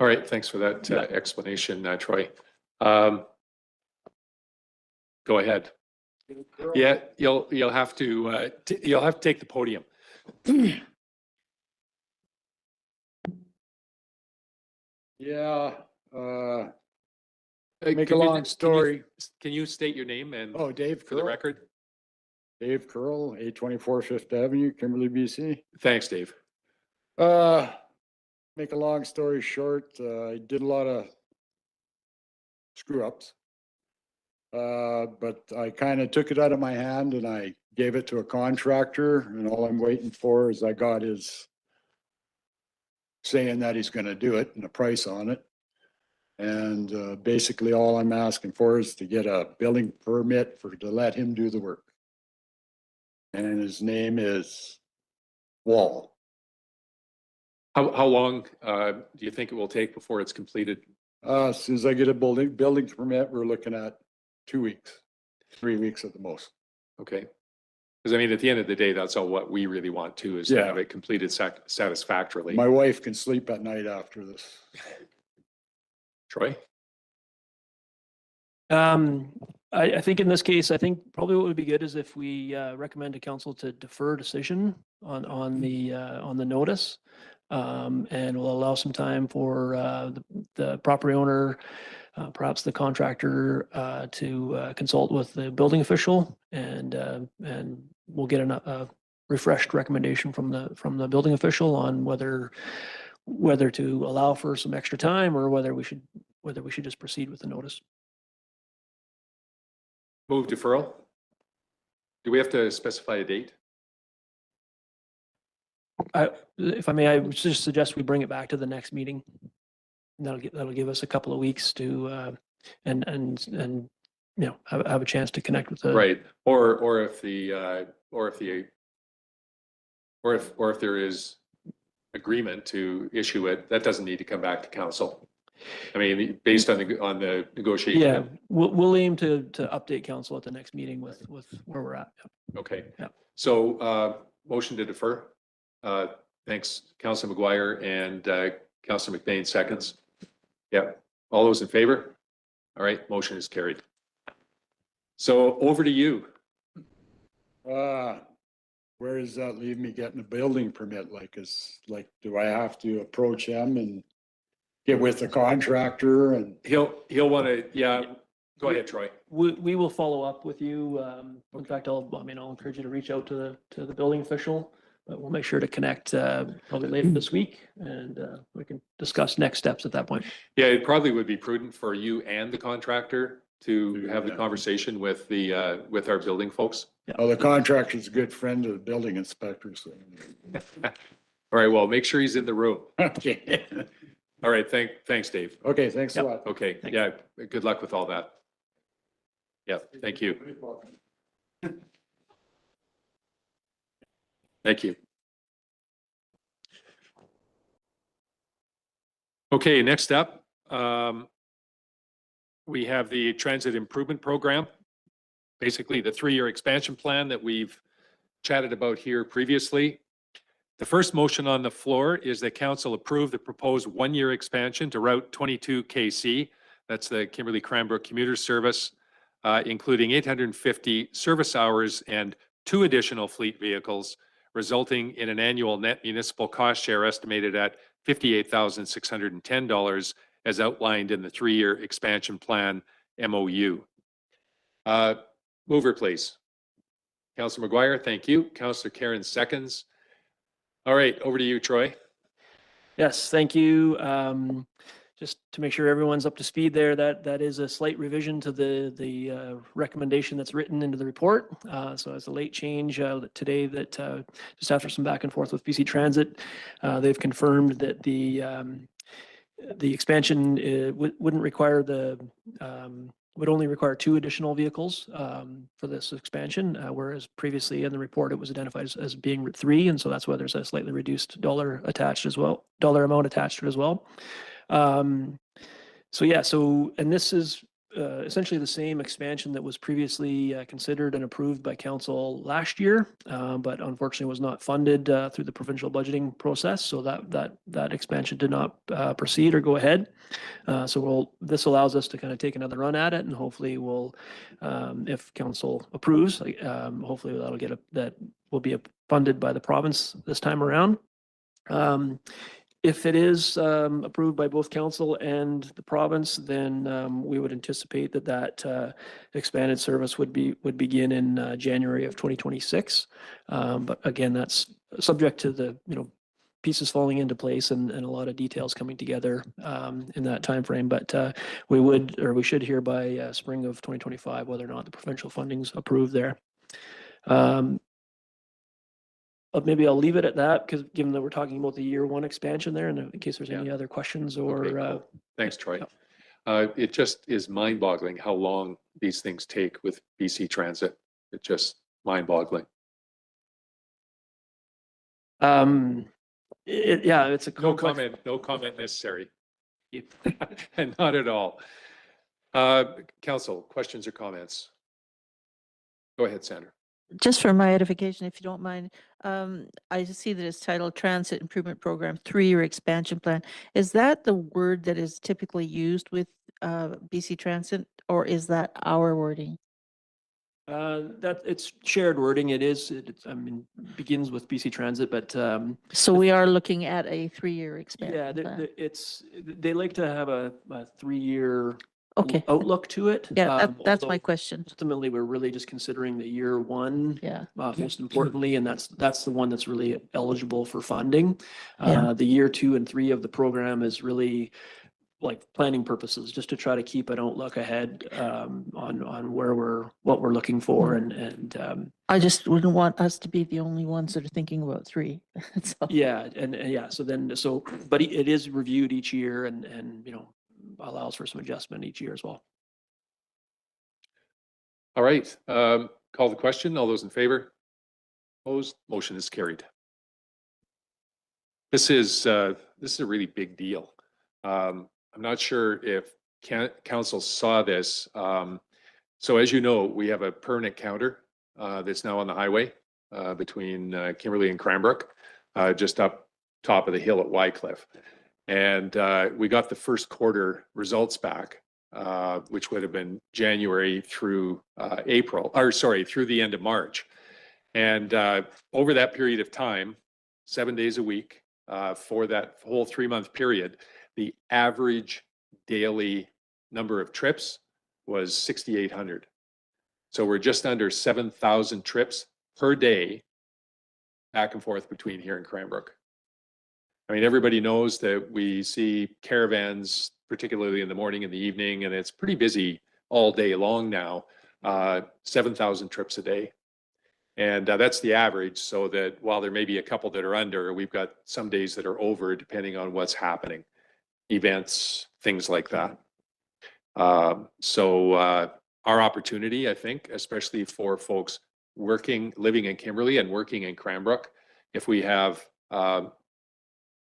All right, thanks for that Yeah. explanation, Troy. Go ahead. Yeah, you'll have to take the podium. Yeah, Make Make a long story. Can you state your name and oh, Dave for the Curl, record? Dave Curl, 824 Fifth Avenue, Kimberley, BC. Thanks, Dave. Make a long story short, I did a lot of screw ups. But I kind of took it out of my hand and I gave it to a contractor, and all I'm waiting for is I got his saying that he's going to do it and a price on it. And basically all I'm asking for is to get a building permit to let him do the work. And his name is Wall. How long do you think it will take before it's completed? As soon as I get a building permit, we're looking at 2 weeks, 3 weeks at the most. Okay. Because I mean, at the end of the day, that's all what we really want to is to Yeah. have it completed satisfactorily. My wife can sleep at night after this. Troy? I think in this case, I think probably what would be good is if we recommend to council to defer decision on the notice. And we'll allow some time for the property owner, perhaps the contractor, to consult with the building official, and we'll get a refreshed recommendation from the building official on whether to allow for some extra time or whether we should just proceed with the notice. Move deferral? Do we have to specify a date? If I may, I would just suggest we bring it back to the next meeting. That'll give us a couple of weeks to and you know have a chance to connect with the Right. Or if there is agreement to issue it, that doesn't need to come back to council. I mean, based on the negotiation. Yeah, we'll aim to update council at the next meeting with where we're at. Okay. Yeah. So motion to defer. Thanks, Councilor McGuire and Councilor McBain seconds. Yeah. All those in favor? All right, motion is carried. So over to you. Where does that leave me getting a building permit? Do I have to approach him and get with the contractor and? He'll want to, yeah. Go ahead, Troy. We will follow up with you. In fact, I'll encourage you to reach out to the building official, but we'll make sure to connect probably later this week, and we can discuss next steps at that point. Yeah, it probably would be prudent for you and the contractor to have the conversation with with our building folks. Well, the contractor's a good friend of the building inspector, so. All right, well, make sure he's in the room. Okay. All right, thanks, Dave. Okay, thanks a lot. Okay, Thanks. yeah, good luck with all that. Yeah, thank you. Thank you. Okay, next up, we have the Transit Improvement Program. Basically, the 3-year expansion plan that we've chatted about here previously. The first motion on the floor is that council approve the proposed 1-year expansion to Route 22 KC. That's the Kimberley Cranbrook commuter service, including 850 service hours and 2 additional fleet vehicles, resulting in an annual net municipal cost share estimated at $58,610 as outlined in the 3-year expansion plan MOU. Mover, please. Councilor McGuire, thank you. Councilor Karen seconds. All right, over to you, Troy. Yes, thank you. Just to make sure everyone's up to speed there, that is a slight revision to the recommendation that's written into the report. So as a late change today, that just after some back and forth with BC Transit, they've confirmed that the expansion wouldn't require would only require 2 additional vehicles for this expansion, whereas previously in the report it was identified as being 3, and so that's why there's a slightly reduced dollar amount attached to it as well. And this is essentially the same expansion that was previously considered and approved by council last year, but unfortunately was not funded through the provincial budgeting process. So that expansion did not proceed or go ahead. This allows us to kind of take another run at it, and hopefully we'll, if council approves, hopefully that will be funded by the province this time around. If it is approved by both council and the province, then we would anticipate that expanded service would begin in January of 2026. But again, that's subject to the pieces falling into place and a lot of details coming together in that timeframe. But we should hear by spring of 2025 whether or not the provincial funding's approved there. Maybe I'll leave it at that, because given that we're talking about the year one expansion there, and in case there's any other questions or. Okay, cool. Thanks, Troy. It just is mind-boggling how long these things take with BC Transit. It's just mind-boggling. It's a No complex. comment necessary. And not at all. Council, questions or comments? Go ahead, Sandra. Just for my edification, if you don't mind, I see that it's titled Transit Improvement Program 3-year expansion plan. Is that the word that is typically used with BC Transit, or is that our wording? That it's shared wording. Begins with BC Transit, but So we are looking at a 3-year expansion yeah, plan. they like to have a 3-year Okay. outlook to it. Yeah, that's my although question. Ultimately, we're really just considering the year one, Yeah. most importantly, and that's the one that's really eligible for funding. Yeah. The year 2 and 3 of the program is really like planning purposes, just to try to keep an outlook ahead on what we're looking for, and I just wouldn't want us to be the only ones that are thinking about 3. So, yeah, and yeah. But it is reviewed each year, and allows for some adjustment each year as well. All right, call the question. All those in favor? Opposed? Motion is carried. This is a really big deal. I'm not sure if council saw this. So as you know, we have a permanent counter that's now on the highway between Kimberley and Cranbrook, just up top of the hill at Wycliffe. And we got the first quarter results back, which would have been January through through the end of March. And over that period of time, 7 days a week, for that whole 3-month period, the average daily number of trips was 6,800. So we're just under 7,000 trips per day back and forth between here and Cranbrook. I mean, everybody knows that we see caravans, particularly in the morning and the evening, and it's pretty busy all day long now, 7,000 trips a day. And that's the average, so that while there may be a couple that are under, we've got some days that are over, depending on what's happening, events, things like that. Our opportunity, I think, especially for folks living in Kimberley and working in Cranbrook, if we have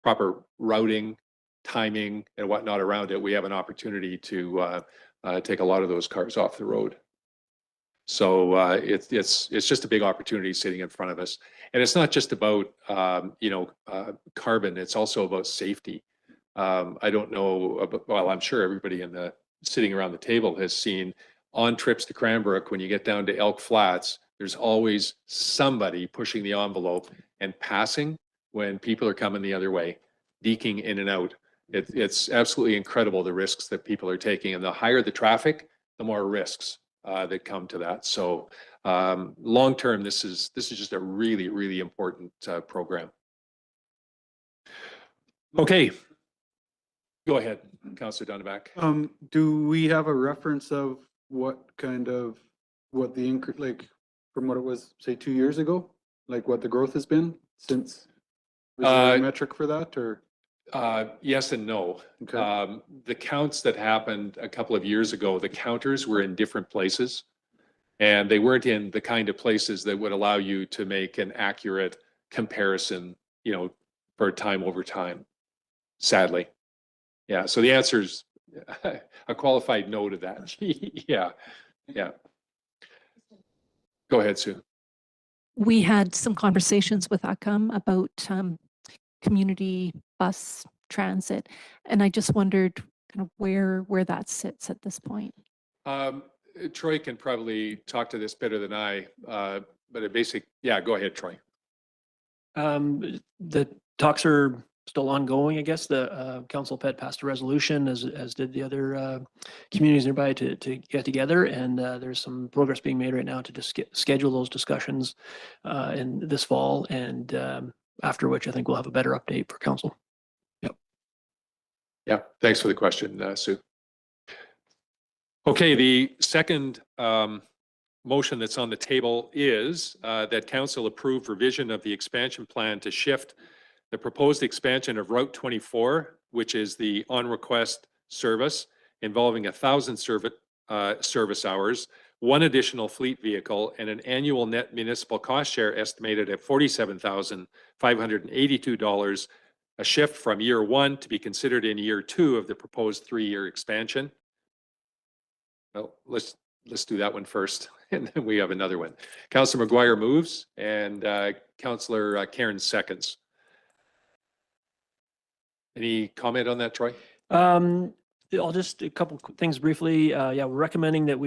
proper routing, timing, and whatnot around it, we have an opportunity to take a lot of those cars off the road. So it's just a big opportunity sitting in front of us, and it's not just about carbon. It's also about safety. I don't know, well, I'm sure everybody sitting around the table has seen on trips to Cranbrook, when you get down to Elk Flats, there's always somebody pushing the envelope and passing when people are coming the other way, deking in and out. It's absolutely incredible, the risks that people are taking, and the higher the traffic, the more risks that come to that. So long term, this is just a really, really important program. Okay, go ahead, Councillor Dunneback. Do we have a reference of what the increase, like from what it was, say 2 years ago, like what the growth has been since? Was there a metric for that, or? Yes and no. Okay. The counts that happened a couple of years ago, the counters were in different places, and they weren't in the kind of places that would allow you to make an accurate comparison, for time over time, sadly. Yeah, so the answer is a qualified no to that. Yeah, yeah. Go ahead, Sue. We had some conversations with ACUM about community bus transit, and I just wondered kind of where that sits at this point. Troy can probably talk to this better than I, but yeah, go ahead, Troy. The talks are still ongoing, I guess. The council pet passed a resolution as did the other communities nearby to get together. And there's some progress being made right now to just schedule those discussions in this fall. And after which I think we'll have a better update for council. Yep. Yeah, thanks for the question, Sue. Okay, the second motion that's on the table is that council approve revision of the expansion plan to shift the proposed expansion of Route 24, which is the on-request service involving 1,000 service hours, one additional fleet vehicle, and an annual net municipal cost share estimated at $47,582, a shift from year 1 to be considered in year 2 of the proposed 3-year expansion. Well, let's do that one first, and then we have another one. Councillor McGuire moves, and Councillor Karen seconds. Any comment on that, Troy? I'll just a couple things briefly. Yeah, we're recommending that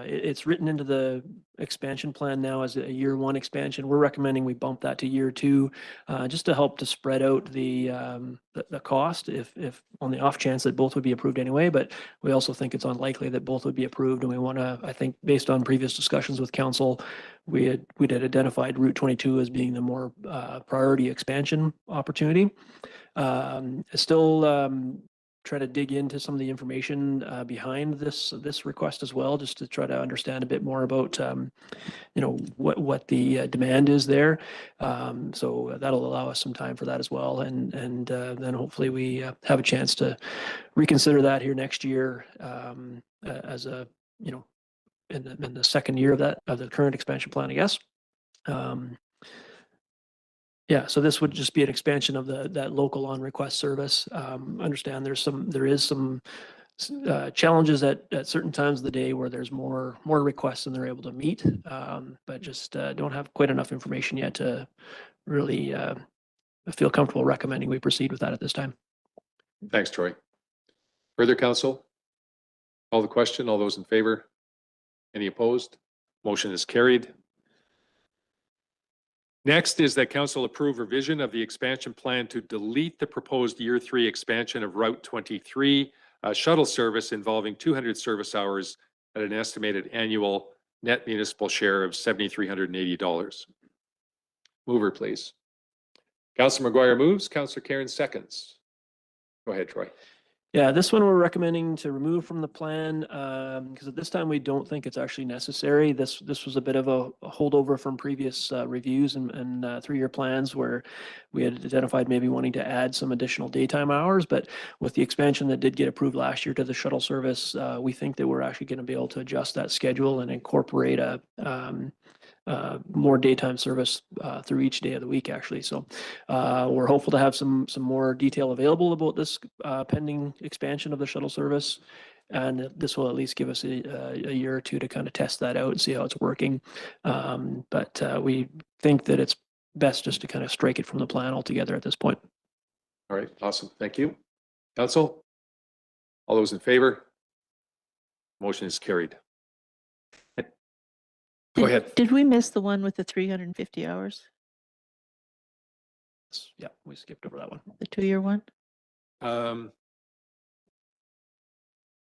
it's written into the expansion plan now as a year 1 expansion. We're recommending we bump that to year 2, just to help to spread out the cost if on the off chance that both would be approved anyway. But we also think it's unlikely that both would be approved, and we want to, I think, based on previous discussions with council, we'd identified Route 22 as being the more priority expansion opportunity. Still try to dig into some of the information behind this request as well, just to try to understand a bit more about what the demand is there. So that'll allow us some time for that as well, and then hopefully we have a chance to reconsider that here next year as a in the second year of the current expansion plan, I guess. Yeah, so this would just be an expansion of that local on request service. Understand there is some challenges at certain times of the day where there's more requests than they're able to meet, but just don't have quite enough information yet to really feel comfortable recommending we proceed with that at this time. Thanks, Troy. Further, council? Call the question. All those in favor? Any opposed? Motion is carried. Next is that council approve revision of the expansion plan to delete the proposed year 3 expansion of Route 23 shuttle service involving 200 service hours at an estimated annual net municipal share of $7,380. Mover, please. Councillor McGuire moves. Councillor Karen seconds. Go ahead, Troy. Yeah, this one we're recommending to remove from the plan because at this time we don't think it's actually necessary. This was a bit of a holdover from previous reviews and 3-year plans where we had identified maybe wanting to add some additional daytime hours. But with the expansion that did get approved last year to the shuttle service, we think that we're actually going to be able to adjust that schedule and incorporate a more daytime service through each day of the week, actually. So we're hopeful to have some more detail available about this pending expansion of the shuttle service. And this will at least give us a year or two to kind of test that out and see how it's working. But we think that it's best just to kind of strike it from the plan altogether at this point. All right, awesome. Thank you. Council? All those in favor? Motion is carried. Go ahead. Did we miss the one with the 350 hours? Yeah, we skipped over that one. The 2-year one? I'm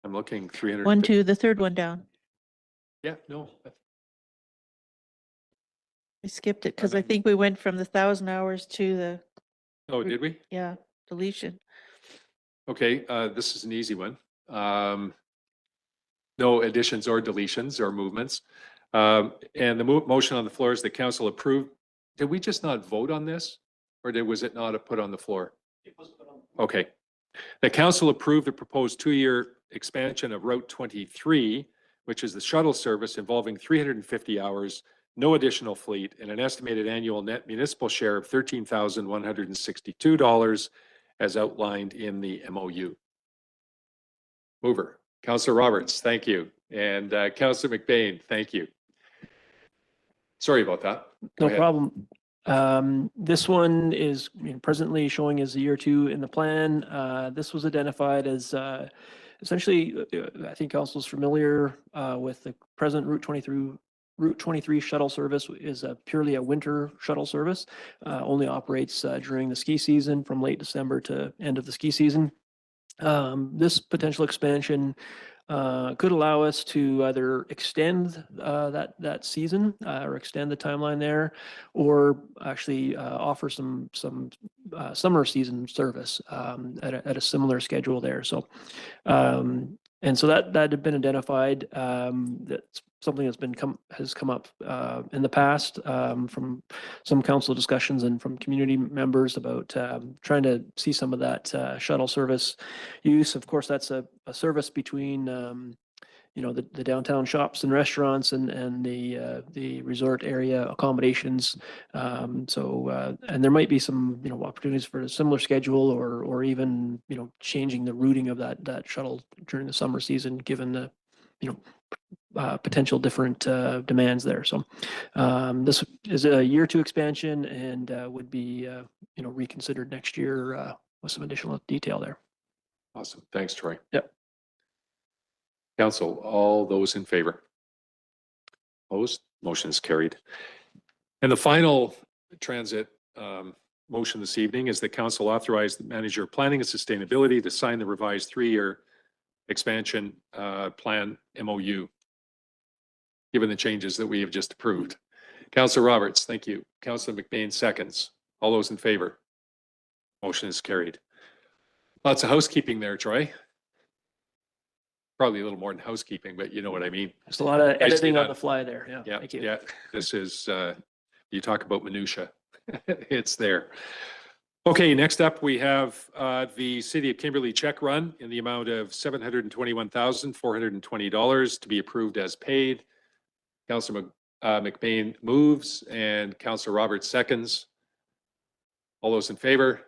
looking 300. 1, 2, the third one down. Yeah, no. We skipped it because I think we went from the 1,000 hours to the, Oh, did we? yeah, deletion. Okay, this is an easy one. No additions or deletions or movements. And the motion on the floor is the council approve. Did we just not vote on this? Or was it not put on the floor? It was put on. Okay. The council approved the proposed 2-year expansion of Route 23, which is the shuttle service involving 350 hours, no additional fleet, and an estimated annual net municipal share of $13,162 as outlined in the MOU. Mover. Counselor Roberts, thank you. And Counselor McBain, thank you. Sorry about that. Go No ahead. problem. This one is presently showing as a year 2 in the plan. This was identified as essentially, I think council's familiar with the present Route 23 shuttle service is purely a winter shuttle service. Only operates during the ski season from late December to end of the ski season. This potential expansion could allow us to either extend that season or extend the timeline there, or actually offer some summer season service at a similar schedule there. So and so that had been identified. That's something has come up in the past from some council discussions and from community members about trying to see some of that shuttle service use. Of course, that's a service between the downtown shops and restaurants and the resort area accommodations. And there might be some opportunities for a similar schedule or even changing the routing of that shuttle during the summer season, given the potential different demands there. So this is a year 2 expansion and would be reconsidered next year with some additional detail there. Awesome. Thanks, Troy. Yep. Council, all those in favor? Opposed? Motion is carried. And the final transit motion this evening is that council authorize the manager of planning and sustainability to sign the revised 3-year expansion plan MOU, given the changes that we have just approved. Councilor Roberts, thank you. Councilor McBain seconds. All those in favor? Motion is carried. Lots of housekeeping there, Troy. Probably a little more than housekeeping, but you know what I mean. Just a lot of Nicely editing on done. the fly there. Yeah. Yeah, Thank you. yeah. This is, you talk about minutia. It's there. Okay, next up, we have the City of Kimberley check run in the amount of $721,420 to be approved as paid. Councilor McBain moves and Councilor Roberts seconds. All those in favor?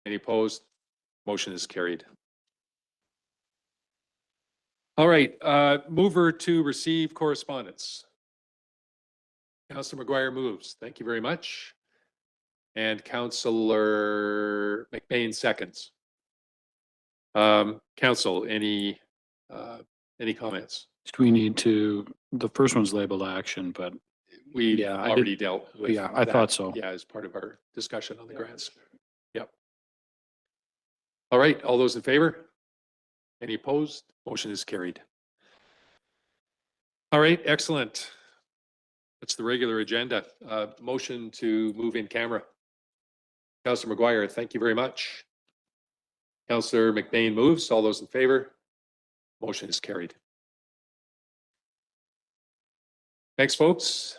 Any opposed? Motion is carried. All right, mover to receive correspondence. Councilor McGuire moves. Thank you very much. And Councilor McBain seconds. Council, any comments? Do we need to, the first one's labeled action, but We Yeah, I already dealt with. yeah, I that, thought so. Yeah, as part of our discussion on the grants. Yep. All right, all those in favor? Any opposed? Motion is carried. All right, excellent. That's the regular agenda. Motion to move in camera. Councilor McGuire, thank you very much. Councilor McBain moves. All those in favor? Motion is carried. Thanks, folks.